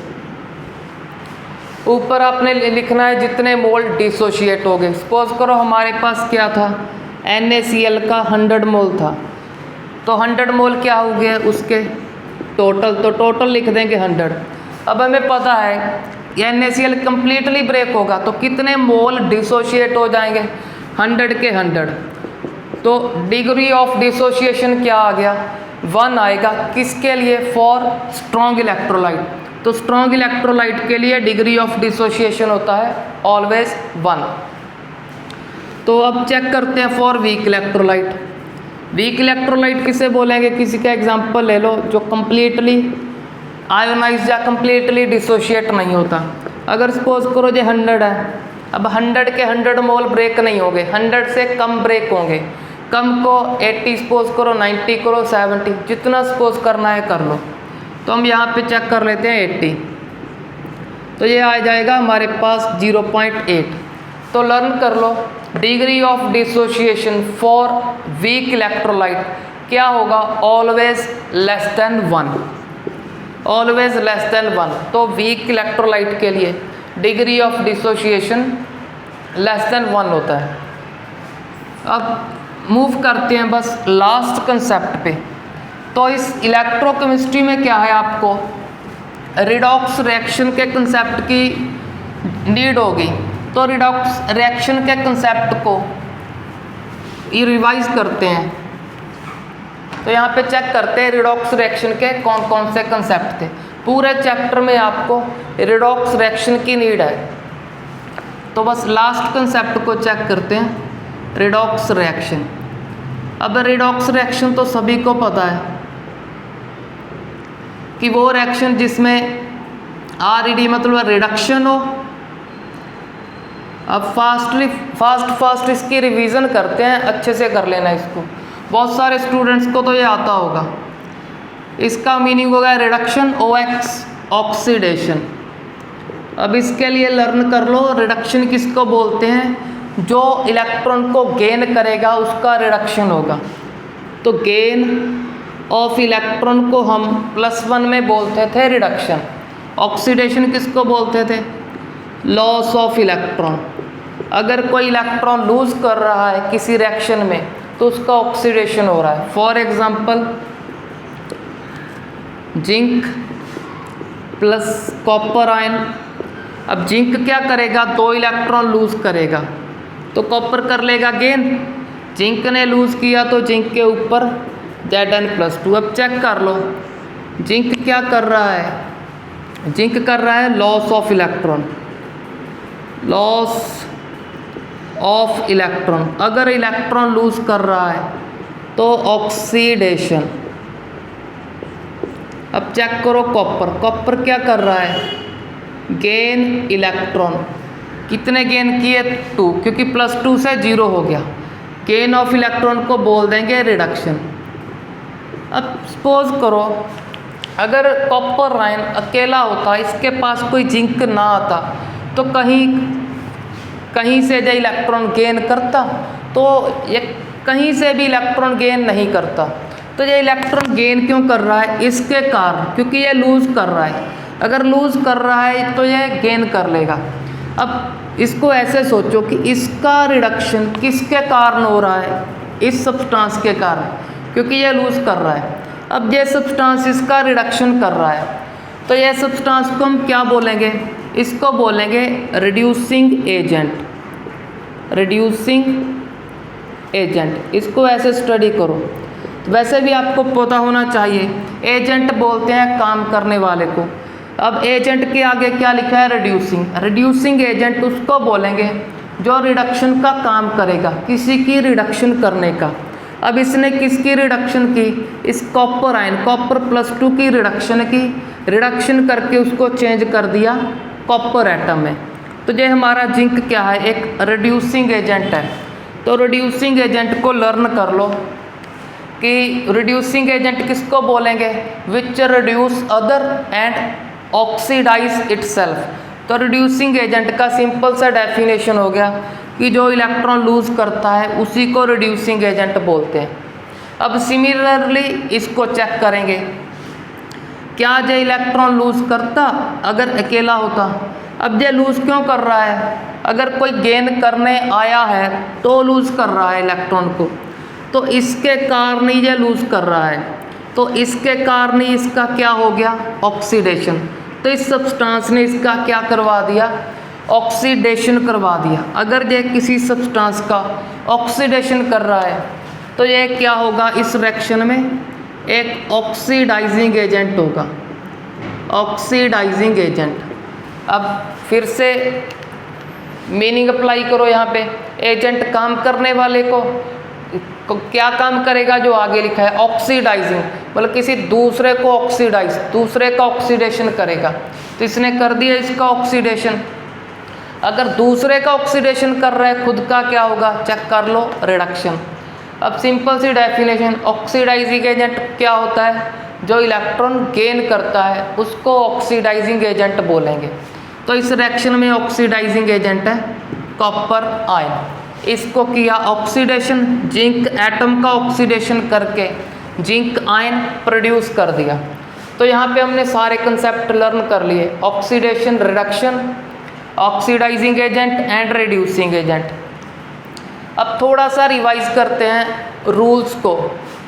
ऊपर आपने लिखना है जितने मोल डिसोशिएट हो गए। सपोज करो हमारे पास क्या था, NaCl का 100 मोल था, तो 100 मोल क्या हो गया उसके टोटल, तो टोटल लिख देंगे 100। अब हमें पता है NaCl कम्प्लीटली ब्रेक होगा तो कितने मोल डिसोशिएट हो जाएंगे? 100 के 100। तो डिग्री ऑफ डिसोशिएशन क्या आ गया? 1 आएगा। किसके लिए? For strong electrolyte. तो स्ट्रॉन्ग इलेक्ट्रोलाइट के लिए डिग्री ऑफ डिसोशिएशन होता है ऑलवेज 1। तो अब चेक करते हैं for weak electrolyte. Weak electrolyte किसे बोलेंगे? किसी का एग्जांपल ले लो जो कम्प्लीटली आयोनाइज या कम्प्लीटली डिसोशिएट नहीं होता। अगर सपोज करो जो 100 है, अब 100 के 100 मोल ब्रेक नहीं होंगे, 100 से कम ब्रेक होंगे। कम को 80 सपोज करो, 90 करो, 70, जितना सपोज करना है कर लो। तो हम यहाँ पे चेक कर लेते हैं 80, तो ये आ जाएगा हमारे पास 0.8। तो लर्न कर लो degree of dissociation for weak electrolyte क्या होगा? Always less than 1, always less than 1। तो वीक इलेक्ट्रोलाइट के लिए degree of dissociation less than 1 होता है। अब मूव करते हैं बस लास्ट कंसेप्ट पे। तो इस इलेक्ट्रोकेमिस्ट्री में क्या है, आपको रिडॉक्स रिएक्शन के कंसेप्ट की नीड होगी। तो रिडॉक्स रिएक्शन के कंसेप्ट को रिवाइज करते हैं। तो यहाँ पे चेक करते हैं रिडॉक्स रिएक्शन के कौन कौन से कंसेप्ट थे। पूरे चैप्टर में आपको रिडॉक्स रिएक्शन की नीड है, तो बस लास्ट कंसेप्ट को चेक करते हैं, रिडॉक्स रिएक्शन। अब रिडॉक्स रिएक्शन तो सभी को पता है कि वो रिएक्शन जिसमें RED मतलब रिडक्शन हो। अब फास्ट इसकी रिवीजन करते हैं, अच्छे से कर लेना इसको। बहुत सारे स्टूडेंट्स को तो ये आता होगा। इसका मीनिंग होगा रिडक्शन OX ऑक्सीडेशन। अब इसके लिए लर्न कर लो रिडक्शन किसको बोलते हैं? जो इलेक्ट्रॉन को गेन करेगा उसका रिडक्शन होगा। तो गेन ऑफ इलेक्ट्रॉन को हम +1 में बोलते थे रिडक्शन। ऑक्सीडेशन किसको बोलते थे? Loss of electron. अगर कोई इलेक्ट्रॉन लूज कर रहा है किसी रिएक्शन में तो उसका ऑक्सीडेशन हो रहा है। For example zinc plus copper ion. अब जिंक क्या करेगा? 2 इलेक्ट्रॉन लूज करेगा, तो कॉपर कर लेगा गेन। जिंक ने लूज किया तो जिंक के ऊपर Zn+2। अब चेक कर लो जिंक क्या कर रहा है? जिंक कर रहा है loss of electron, loss of electron. अगर इलेक्ट्रॉन लूज कर रहा है तो ऑक्सीडेशन। अब चेक करो कॉपर, कॉपर क्या कर रहा है? Gain electron. कितने गेन किए? 2, क्योंकि +2 से 0 हो गया। गेन ऑफ इलेक्ट्रॉन को बोल देंगे रिडक्शन। अब सपोज करो अगर कॉपर आयन अकेला होता, इसके पास कोई जिंक ना आता, तो कहीं से जो इलेक्ट्रॉन गेन करता, तो ये कहीं से भी इलेक्ट्रॉन गेन नहीं करता। तो ये इलेक्ट्रॉन गेन क्यों कर रहा है? इसके कारण, क्योंकि ये लूज कर रहा है। अगर लूज कर रहा है तो ये गेन कर लेगा। अब इसको ऐसे सोचो कि इसका रिडक्शन किसके कारण हो रहा है? इस सब्सटेंस के कारण। क्योंकि ये लूज़ कर रहा है। अब ये सब्सटेंस इसका रिडक्शन कर रहा है, तो ये सब्सटेंस को हम क्या बोलेंगे? इसको बोलेंगे रिड्यूसिंग एजेंट। रिड्यूसिंग एजेंट, इसको ऐसे स्टडी करो। तो वैसे भी आपको पता होना चाहिए, एजेंट बोलते हैं काम करने वाले को। अब एजेंट के आगे क्या लिखा है? रिड्यूसिंग। रिड्यूसिंग एजेंट उसको बोलेंगे जो रिडक्शन का काम करेगा, किसी की रिडक्शन करने का। अब इसने किसकी रिडक्शन की? इस कॉपर आयन, कॉपर +2 की रिडक्शन की। रिडक्शन करके उसको चेंज कर दिया कॉपर एटम में। तो ये हमारा जिंक क्या है? एक रिड्यूसिंग एजेंट है। तो रिड्यूसिंग एजेंट को लर्न कर लो कि रिड्यूसिंग एजेंट किसको बोलेंगे? Which reduce other and oxidise itself. तो रिड्यूसिंग एजेंट का सिंपल सा डेफिनेशन हो गया कि जो इलेक्ट्रॉन लूज करता है उसी को रिड्यूसिंग एजेंट बोलते हैं। अब सिमिलरली इसको चेक करेंगे, क्या ये इलेक्ट्रॉन लूज करता अगर अकेला होता? अब ये लूज क्यों कर रहा है? अगर कोई गेन करने आया है तो लूज कर रहा है इलेक्ट्रॉन को, तो इसके कारण ही ये लूज कर रहा है। तो इसके कारण ही इसका क्या हो गया? ऑक्सीडेशन। तो इस सब्सटेंस ने इसका क्या करवा दिया? ऑक्सीडेशन करवा दिया। अगर ये किसी सब्सटेंस का ऑक्सीडेशन कर रहा है तो ये क्या होगा? इस रिएक्शन में एक ऑक्सीडाइजिंग एजेंट होगा। Oxidising agent. अब फिर से मीनिंग अप्लाई करो यहाँ पे। एजेंट काम करने वाले को क्या काम करेगा? जो आगे लिखा है ऑक्सीडाइजिंग, मतलब किसी दूसरे को ऑक्सीडाइज, दूसरे का ऑक्सीडेशन करेगा। तो इसने कर दिया इसका ऑक्सीडेशन। अगर दूसरे का ऑक्सीडेशन कर रहा है, खुद का क्या होगा? चेक कर लो, रिडक्शन। अब सिंपल सी डेफिनेशन, ऑक्सीडाइजिंग एजेंट क्या होता है? जो इलेक्ट्रॉन गेन करता है उसको ऑक्सीडाइजिंग एजेंट बोलेंगे। तो इस रिएक्शन में ऑक्सीडाइजिंग एजेंट है कॉपर आयन। इसको किया ऑक्सीडेशन, जिंक एटम का ऑक्सीडेशन करके जिंक आयन प्रोड्यूस कर दिया। तो यहाँ पे हमने सारे कंसेप्ट लर्न कर लिए, oxidation, reduction, oxidising agent and reducing agent. अब थोड़ा सा रिवाइज करते हैं रूल्स को।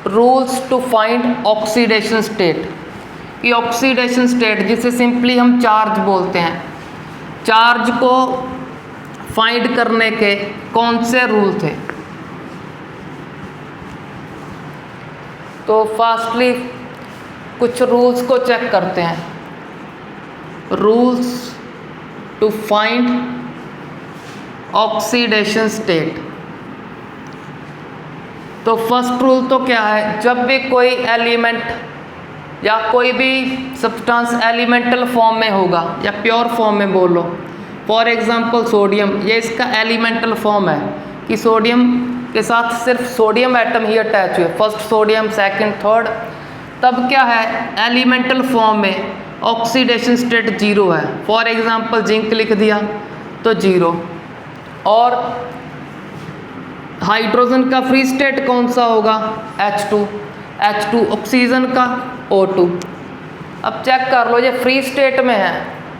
Rules to find oxidation state. कि ऑक्सीडेशन स्टेट जिसे सिंपली हम चार्ज बोलते हैं, चार्ज को फाइंड करने के कौन से रूल थे? तो फास्टली कुछ रूल्स को चेक करते हैं। Rules to find oxidation state. तो फर्स्ट रूल तो क्या है? जब भी कोई एलिमेंट या कोई भी सब्सटेंस एलिमेंटल फॉर्म में होगा या प्योर फॉर्म में बोलो, फॉर एग्जांपल सोडियम, ये इसका एलिमेंटल फॉर्म है कि सोडियम के साथ सिर्फ सोडियम एटम ही अटैच हुए, फर्स्ट सोडियम, सेकंड, थर्ड। तब क्या है? एलिमेंटल फॉर्म में ऑक्सीडेशन स्टेट 0 है। फॉर एग्जांपल जिंक लिख दिया तो 0। और हाइड्रोजन का फ्री स्टेट कौन सा होगा? H2। H2 ऑक्सीजन का O2। अब चेक कर लो, ये फ्री स्टेट में है,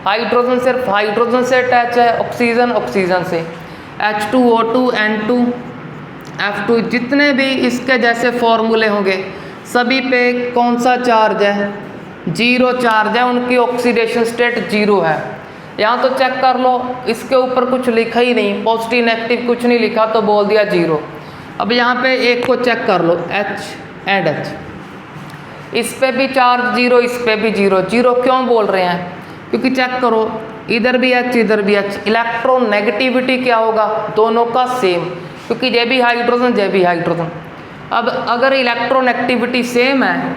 हाइड्रोजन सिर्फ हाइड्रोजन से अटैच है, ऑक्सीजन ऑक्सीजन से। H2O2 N2 F2 जितने भी इसके जैसे फॉर्मूले होंगे सभी पे कौन सा चार्ज है? 0 चार्ज है, उनकी ऑक्सीडेशन स्टेट 0 है। यहाँ तो चेक कर लो, इसके ऊपर कुछ लिखा ही नहीं, पॉजिटिव नेगेटिव कुछ नहीं लिखा तो बोल दिया 0। अब यहाँ पे एक को चेक कर लो, H एंड H, इस पे भी चार्ज 0, इस पे भी 0। 0 क्यों बोल रहे हैं? क्योंकि चेक करो, इधर भी H इधर भी H, इलेक्ट्रॉन नेगेटिविटी क्या होगा? दोनों का सेम, क्योंकि ये भी हाइड्रोजन ये भी हाइड्रोजन। अब अगर इलेक्ट्रॉन एक्टिविटी सेम है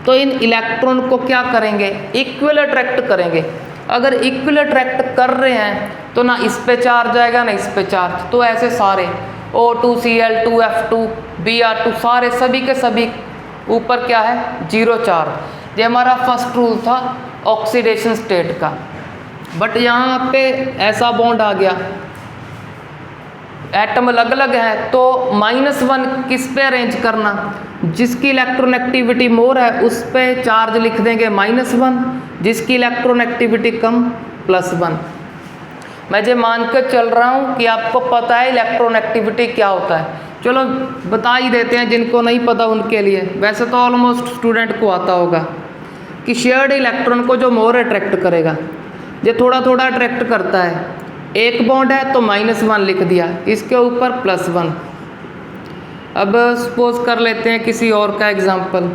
तो इन इलेक्ट्रॉन को क्या करेंगे? इक्वल अट्रैक्ट करेंगे। अगर इक्वल अट्रैक्ट कर रहे हैं तो ना इस पे चार्ज आएगा ना इस पे चार्ज। तो ऐसे सारे O2 Cl2 F2 Br2 सारे सभी के सभी ऊपर क्या है? 0 चार्ज। ये हमारा फर्स्ट रूल था ऑक्सीडेशन स्टेट का। बट यहाँ पे ऐसा बॉन्ड आ गया, एटम अलग अलग है, तो -1 किस पे अरेंज करना? जिसकी इलेक्ट्रॉन एक्टिविटी मोर है उस पे चार्ज लिख देंगे -1, जिसकी इलेक्ट्रॉन एक्टिविटी कम +1। मैं जो मान कर चल रहा हूँ कि आपको पता है इलेक्ट्रॉन एक्टिविटी क्या होता है, चलो बता ही देते हैं जिनको नहीं पता उनके लिए। वैसे तो ऑलमोस्ट स्टूडेंट को आता होगा कि शेयर्ड इलेक्ट्रॉन को जो मोर अट्रैक्ट करेगा, ये थोड़ा थोड़ा अट्रैक्ट करता है। एक बॉन्ड है तो -1 लिख दिया, इसके ऊपर +1। अब सपोज कर लेते हैं किसी और का एग्जाम्पल,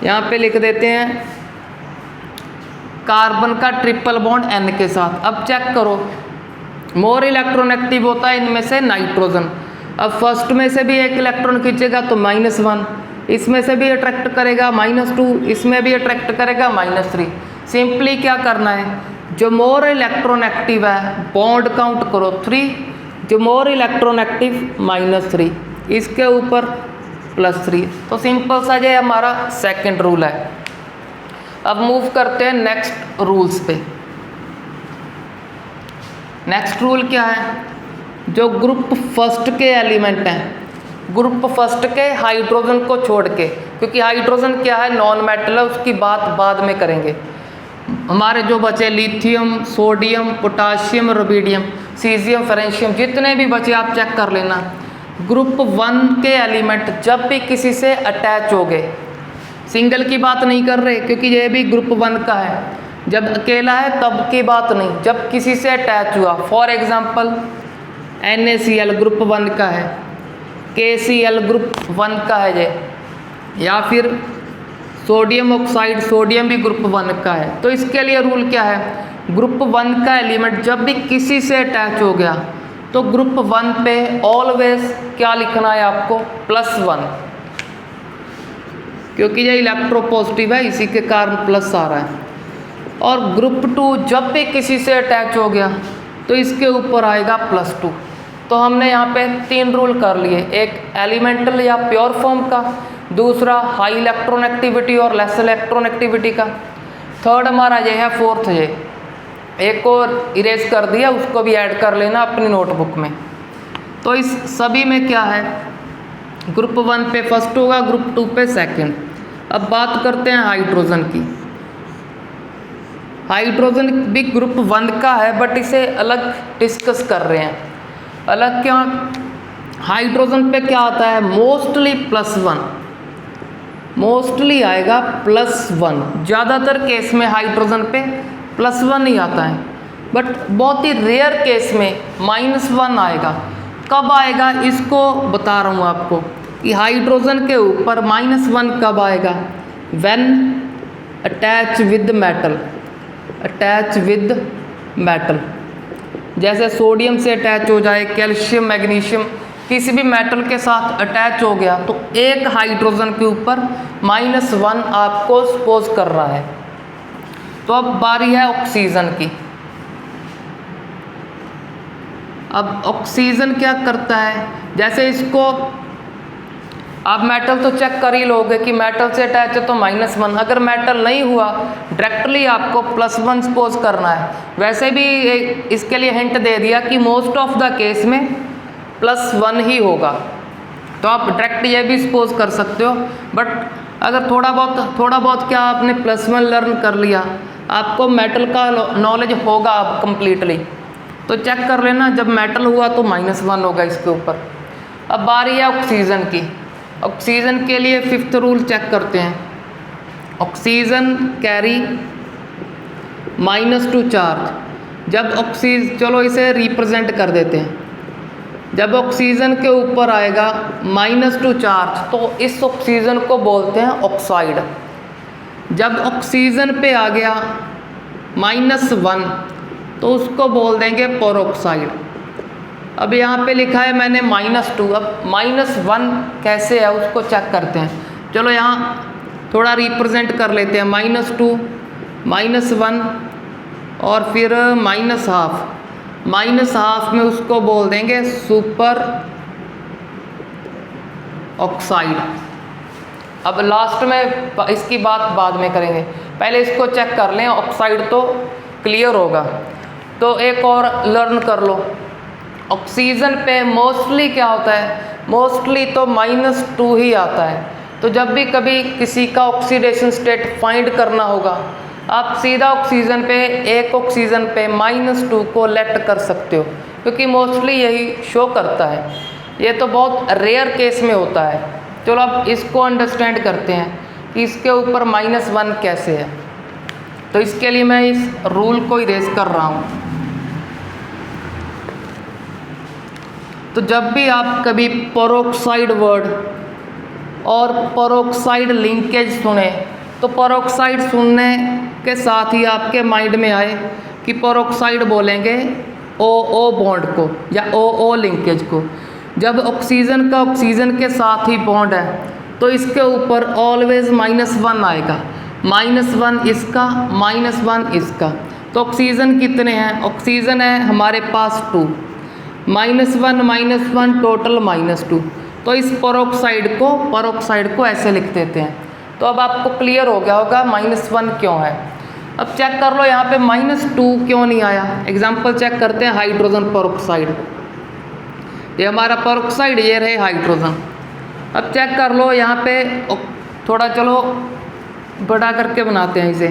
यहाँ पे लिख देते हैं कार्बन का ट्रिपल बॉन्ड N के साथ। अब चेक करो, मोर इलेक्ट्रॉन एक्टिव होता है इनमें से नाइट्रोजन। अब फर्स्ट में से भी एक इलेक्ट्रॉन खींचेगा तो -1, इसमें से भी अट्रैक्ट करेगा -2, इसमें भी अट्रैक्ट करेगा -3। सिंपली क्या करना है, जो मोर इलेक्ट्रॉन एक्टिव है बॉन्ड काउंट करो 3, जो मोर इलेक्ट्रॉन एक्टिव -3, इसके ऊपर +3। तो सिंपल सा ये हमारा सेकंड रूल है। अब मूव करते हैं नेक्स्ट रूल्स पे। नेक्स्ट रूल क्या है, जो ग्रुप फर्स्ट के एलिमेंट हैं, ग्रुप फर्स्ट के हाइड्रोजन को छोड़ के, क्योंकि हाइड्रोजन क्या है, नॉन मेटल है, उसकी बात बाद में करेंगे। हमारे जो बचे lithium, sodium, potassium, rubidium, caesium, francium, जितने भी बचे आप चेक कर लेना। ग्रुप 1 के एलिमेंट जब भी किसी से अटैच हो गए, सिंगल की बात नहीं कर रहे क्योंकि ये भी ग्रुप 1 का है, जब अकेला है तब की बात नहीं, जब किसी से अटैच हुआ। फॉर एग्जांपल NaCl ग्रुप 1 का है, KCl ग्रुप 1 का है ये, या फिर सोडियम ऑक्साइड, सोडियम भी ग्रुप 1 का है। तो इसके लिए रूल क्या है, ग्रुप 1 का एलिमेंट जब भी किसी से अटैच हो गया तो ग्रुप 1 पे ऑलवेज क्या लिखना है आपको, +1, क्योंकि ये इलेक्ट्रोपॉजिटिव है, इसी के कारण प्लस आ रहा है। और ग्रुप 2 जब भी किसी से अटैच हो गया तो इसके ऊपर आएगा +2। तो हमने यहाँ पे 3 रूल कर लिए, एक एलिमेंटल या प्योर फॉर्म का, दूसरा हाई इलेक्ट्रॉन एक्टिविटी और लेस इलेक्ट्रॉन एक्टिविटी का, थर्ड हमारा ये है फोर्थ। ये एक और इरेज कर दिया, उसको भी ऐड कर लेना अपनी नोटबुक में। तो इस सभी में क्या है, ग्रुप 1 पे फर्स्ट होगा, ग्रुप 2 पे सेकंड। अब बात करते हैं हाइड्रोजन की। हाइड्रोजन भी ग्रुप 1 का है, बट इसे अलग डिस्कस कर रहे हैं। अलग क्या, हाइड्रोजन पे क्या आता है, मोस्टली +1, मोस्टली आएगा +1। ज़्यादातर केस में हाइड्रोजन पे +1 ही आता है, बट बहुत ही रेयर केस में -1 आएगा। कब आएगा इसको बता रहा हूँ आपको कि हाइड्रोजन के ऊपर -1 कब आएगा, when attach with metal, attach with metal. जैसे सोडियम से अटैच हो जाए, कैल्शियम, मैग्नीशियम, किसी भी मेटल के साथ अटैच हो गया तो एक हाइड्रोजन के ऊपर -1 आपको सपोज कर रहा है। तो अब बारी है ऑक्सीजन की। अब ऑक्सीजन क्या करता है, जैसे इसको आप मेटल तो चेक कर ही लोगे कि मेटल से अटैच है तो -1, अगर मेटल नहीं हुआ डायरेक्टली आपको +1 सपोज करना है। वैसे भी इसके लिए हिंट दे दिया कि मोस्ट ऑफ द केस में +1 ही होगा, तो आप डायरेक्ट ये भी सपोज कर सकते हो। बट अगर थोड़ा बहुत क्या आपने +1 लर्न कर लिया, आपको मेटल का नॉलेज होगा अब कम्प्लीटली, तो चेक कर लेना जब मेटल हुआ तो -1 होगा इसके ऊपर। अब बारी है ऑक्सीजन की। ऑक्सीजन के लिए 5th रूल चेक करते हैं। Oxygen carry -2 charge. जब चलो इसे रिप्रेजेंट कर देते हैं, जब ऑक्सीजन के ऊपर आएगा -2 चार्ज तो इस ऑक्सीजन को बोलते हैं ऑक्साइड। जब ऑक्सीजन पे आ गया -1 तो उसको बोल देंगे पेरोक्साइड। अब यहाँ पे लिखा है मैंने -2, अब -1 कैसे है उसको चेक करते हैं। चलो यहाँ थोड़ा रिप्रेजेंट कर लेते हैं, -2, -1 और फिर -1/2 में उसको बोल देंगे सुपर ऑक्साइड। अब लास्ट में इसकी बात बाद में करेंगे, पहले इसको चेक कर लें, ऑक्साइड तो क्लियर होगा। तो एक और लर्न कर लो, ऑक्सीजन पे मोस्टली क्या होता है, मोस्टली तो -2 ही आता है। तो जब भी कभी किसी का ऑक्सीडेशन स्टेट फाइंड करना होगा, आप सीधा ऑक्सीजन पे, एक ऑक्सीजन पे -2 को लेट कर सकते हो, क्योंकि मोस्टली यही शो करता है। ये तो बहुत रेयर केस में होता है। चलो अब इसको अंडरस्टैंड करते हैं कि इसके ऊपर -1 कैसे है। तो इसके लिए मैं इस रूल को इरेज कर रहा हूँ। तो जब भी आप कभी पेरोक्साइड वर्ड और पेरोक्साइड लिंकेज सुने, तो पेरोक्साइड सुनने के साथ ही आपके माइंड में आए कि पेरोक्साइड बोलेंगे OO बॉन्ड को या OO लिंकेज को। जब ऑक्सीजन का ऑक्सीजन के साथ ही बॉन्ड है तो इसके ऊपर ऑलवेज -1 आएगा। -1 इसका, -1 इसका। तो ऑक्सीजन कितने हैं? ऑक्सीजन है हमारे पास 2, -1 टोटल -2। तो इस पेरोक्साइड को ऐसे लिख देते हैं। तो अब आपको क्लियर हो गया होगा -1 क्यों है। अब चेक कर लो यहाँ पे -2 क्यों नहीं आया। एग्जाम्पल चेक करते हैं हाइड्रोजन पेरोक्साइड। ये हमारा पेरोक्साइड, ये रहे हाइड्रोजन। अब चेक कर लो यहाँ पे थोड़ा, चलो बड़ा करके बनाते हैं इसे।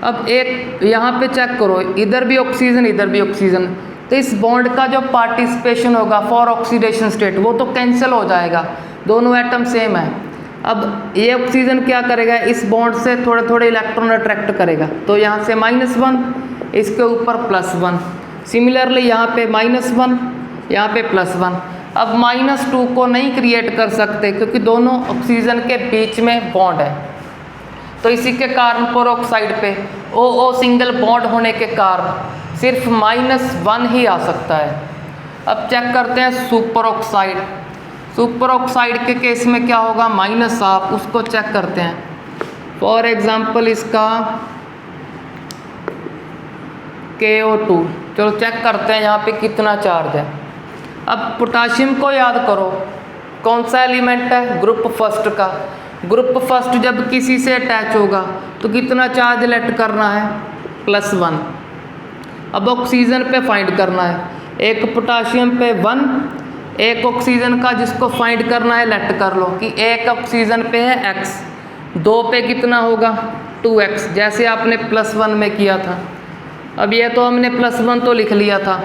अब एक यहाँ पे चेक करो, इधर भी ऑक्सीजन इधर भी ऑक्सीजन, तो इस बॉन्ड का जो पार्टिसिपेशन होगा फॉर ऑक्सीडेशन स्टेट वो तो कैंसिल हो जाएगा, दोनों एटम सेम है। अब ये ऑक्सीजन क्या करेगा, इस बॉन्ड से थोड़े थोड़े इलेक्ट्रॉन अट्रैक्ट करेगा। तो यहाँ से -1, इसके ऊपर +1। सिमिलरली यहाँ पे -1, यहाँ पे +1। अब -2 को नहीं क्रिएट कर सकते क्योंकि दोनों ऑक्सीजन के बीच में बॉन्ड है। तो इसी के कारण पेरोक्साइड पे OO सिंगल बॉन्ड होने के कारण सिर्फ -1 ही आ सकता है। अब चेक करते हैं सुपरऑक्साइड। सुपरऑक्साइड के केस में क्या होगा, -1, उसको चेक करते हैं। फॉर एग्जांपल इसका KO2, चलो चेक करते हैं यहाँ पे कितना चार्ज है। अब पोटाशियम को याद करो, कौन सा एलिमेंट है, ग्रुप फर्स्ट का। ग्रुप फर्स्ट जब किसी से अटैच होगा तो कितना चार्ज लेट करना है, +1। अब ऑक्सीजन पे फाइंड करना है, एक पोटाशियम पे 1, एक ऑक्सीजन का जिसको फाइंड करना है लेट कर लो कि एक ऑक्सीजन पे है x, 2 पे कितना होगा 2x, जैसे आपने +1 में किया था। अब ये तो हमने +1 तो लिख लिया था।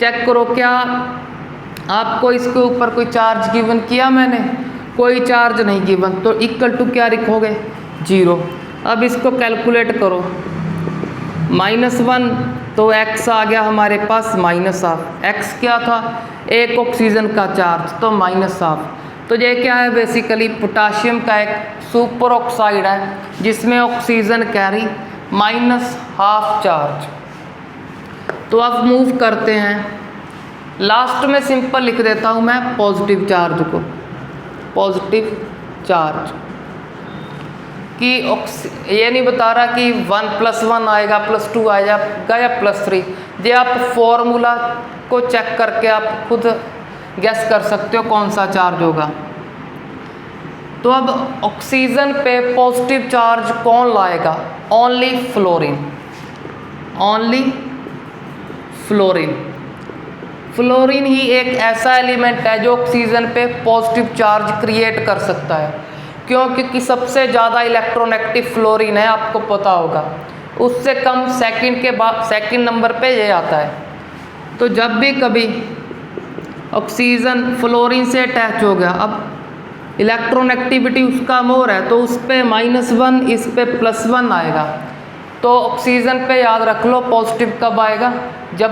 चेक करो क्या आपको इसके ऊपर कोई चार्ज गिवन किया मैंने, कोई चार्ज नहीं गिवन, तो इक्वल टू क्या लिखोगे, 0। अब इसको कैलकुलेट करो, -1 तो x आ गया हमारे पास -1/2। x क्या था, एक ऑक्सीजन का चार्ज, तो -1/2। तो ये क्या है, बेसिकली पोटाशियम का एक सुपर ऑक्साइड है जिसमें ऑक्सीजन कैरी -1/2 चार्ज। तो अब मूव करते हैं, लास्ट में सिंपल लिख देता हूँ मैं पॉजिटिव चार्ज को, पॉजिटिव चार्ज कि ये नहीं बता रहा कि 1 + 1 आएगा, +2 आएगा या +3। ये आप फॉर्मूला को चेक करके आप खुद गैस कर सकते हो कौन सा चार्ज होगा। तो अब ऑक्सीजन पे पॉजिटिव चार्ज कौन लाएगा, only fluorine, only fluorine. Fluorine ही एक ऐसा एलिमेंट है जो ऑक्सीजन पे पॉजिटिव चार्ज क्रिएट कर सकता है। क्यों, क्योंकि सबसे ज़्यादा इलेक्ट्रोनेगेटिव फ्लोरीन है, आपको पता होगा। उससे कम सेकंड के बाद सेकंड नंबर पे ये आता है। तो जब भी कभी ऑक्सीजन फ्लोरीन से अटैच हो गया, अब इलेक्ट्रोनेगेटिविटी उसका मोर है तो उस पर -1, इस पे +1 आएगा। तो ऑक्सीजन पे याद रख लो पॉजिटिव कब आएगा, जब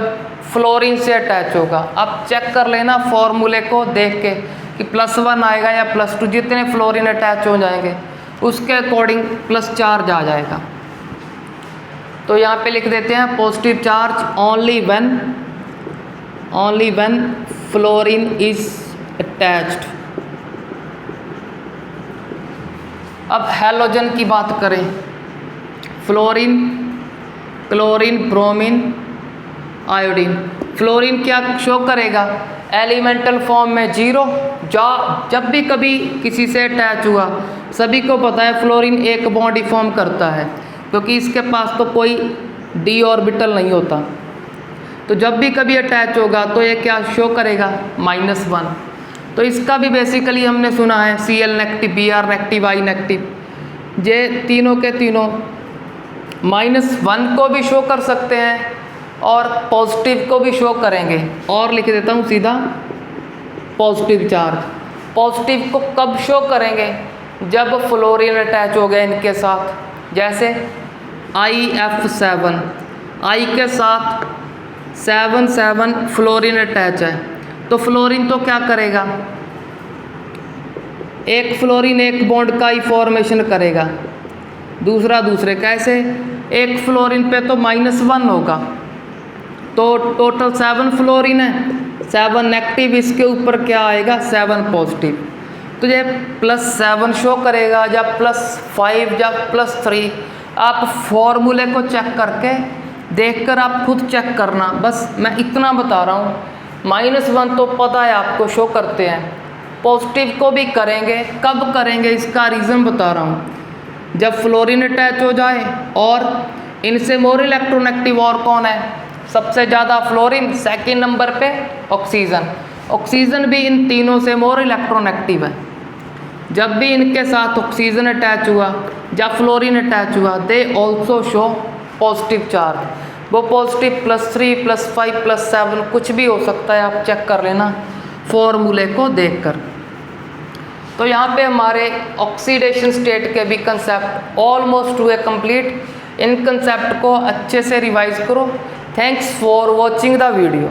फ्लोरीन से अटैच होगा। अब चेक कर लेना फॉर्मूले को देख के कि +1 आएगा या +2, जितने फ्लोरीन अटैच हो जाएंगे उसके अकॉर्डिंग प्लस चार्ज आ जाएगा। तो यहाँ पे लिख देते हैं positive charge only when fluorine is attached. अब हैलोजन की बात करें, fluorine, chlorine, bromine, iodine. Fluorine क्या शो करेगा, एलिमेंटल फॉर्म में 0। जब भी कभी किसी से अटैच हुआ, सभी को पता है फ्लोरीन एक बॉन्ड फॉर्म करता है क्योंकि इसके पास तो कोई d ऑर्बिटल नहीं होता। तो जब भी कभी अटैच होगा तो ये क्या शो करेगा, -1। तो इसका भी बेसिकली हमने सुना है Cl negative, Br negative, I negative, ये तीनों के तीनों -1 को भी शो कर सकते हैं और पॉजिटिव को भी शो करेंगे। और लिख देता हूँ सीधा पॉजिटिव चार्ज। पॉजिटिव को कब शो करेंगे? जब फ्लोरीन अटैच हो गया इनके साथ। जैसे IF7, I के साथ 7 फ्लोरीन अटैच है, तो फ्लोरीन तो क्या करेगा? एक फ्लोरीन एक बॉन्ड का ही फॉर्मेशन करेगा, दूसरा दूसरे। कैसे? एक फ्लोरीन पे तो -1 होगा, तो टोटल 7 फ्लोरीन है, 7 नेगेटिव, इसके ऊपर क्या आएगा? 7 पॉजिटिव। तो ये +7 शो करेगा, या +5 या +3। आप फॉर्मूले को चेक करके देखकर आप खुद चेक करना, बस मैं इतना बता रहा हूँ। -1 तो पता है आपको शो करते हैं, पॉजिटिव को भी करेंगे। कब करेंगे इसका रीज़न बता रहा हूँ। जब फ्लोरीन अटैच हो जाए, और इनसे मोर इलेक्ट्रोनेगेटिव और कौन है? सबसे ज़्यादा फ्लोरीन, सेकंड नंबर पे ऑक्सीजन। ऑक्सीजन भी इन तीनों से मोर इलेक्ट्रोनेगेटिव है। जब भी इनके साथ ऑक्सीजन अटैच हुआ या फ्लोरीन अटैच हुआ, they also show positive charge. वो पॉजिटिव +3 +5 +7 कुछ भी हो सकता है, आप चेक कर लेना फॉर्मूले को देखकर। तो यहाँ पे हमारे ऑक्सीडेशन स्टेट के भी कंसेप्ट ऑलमोस्ट हुए कंप्लीट। इन कंसेप्ट को अच्छे से रिवाइज करो। Thanks for watching the video.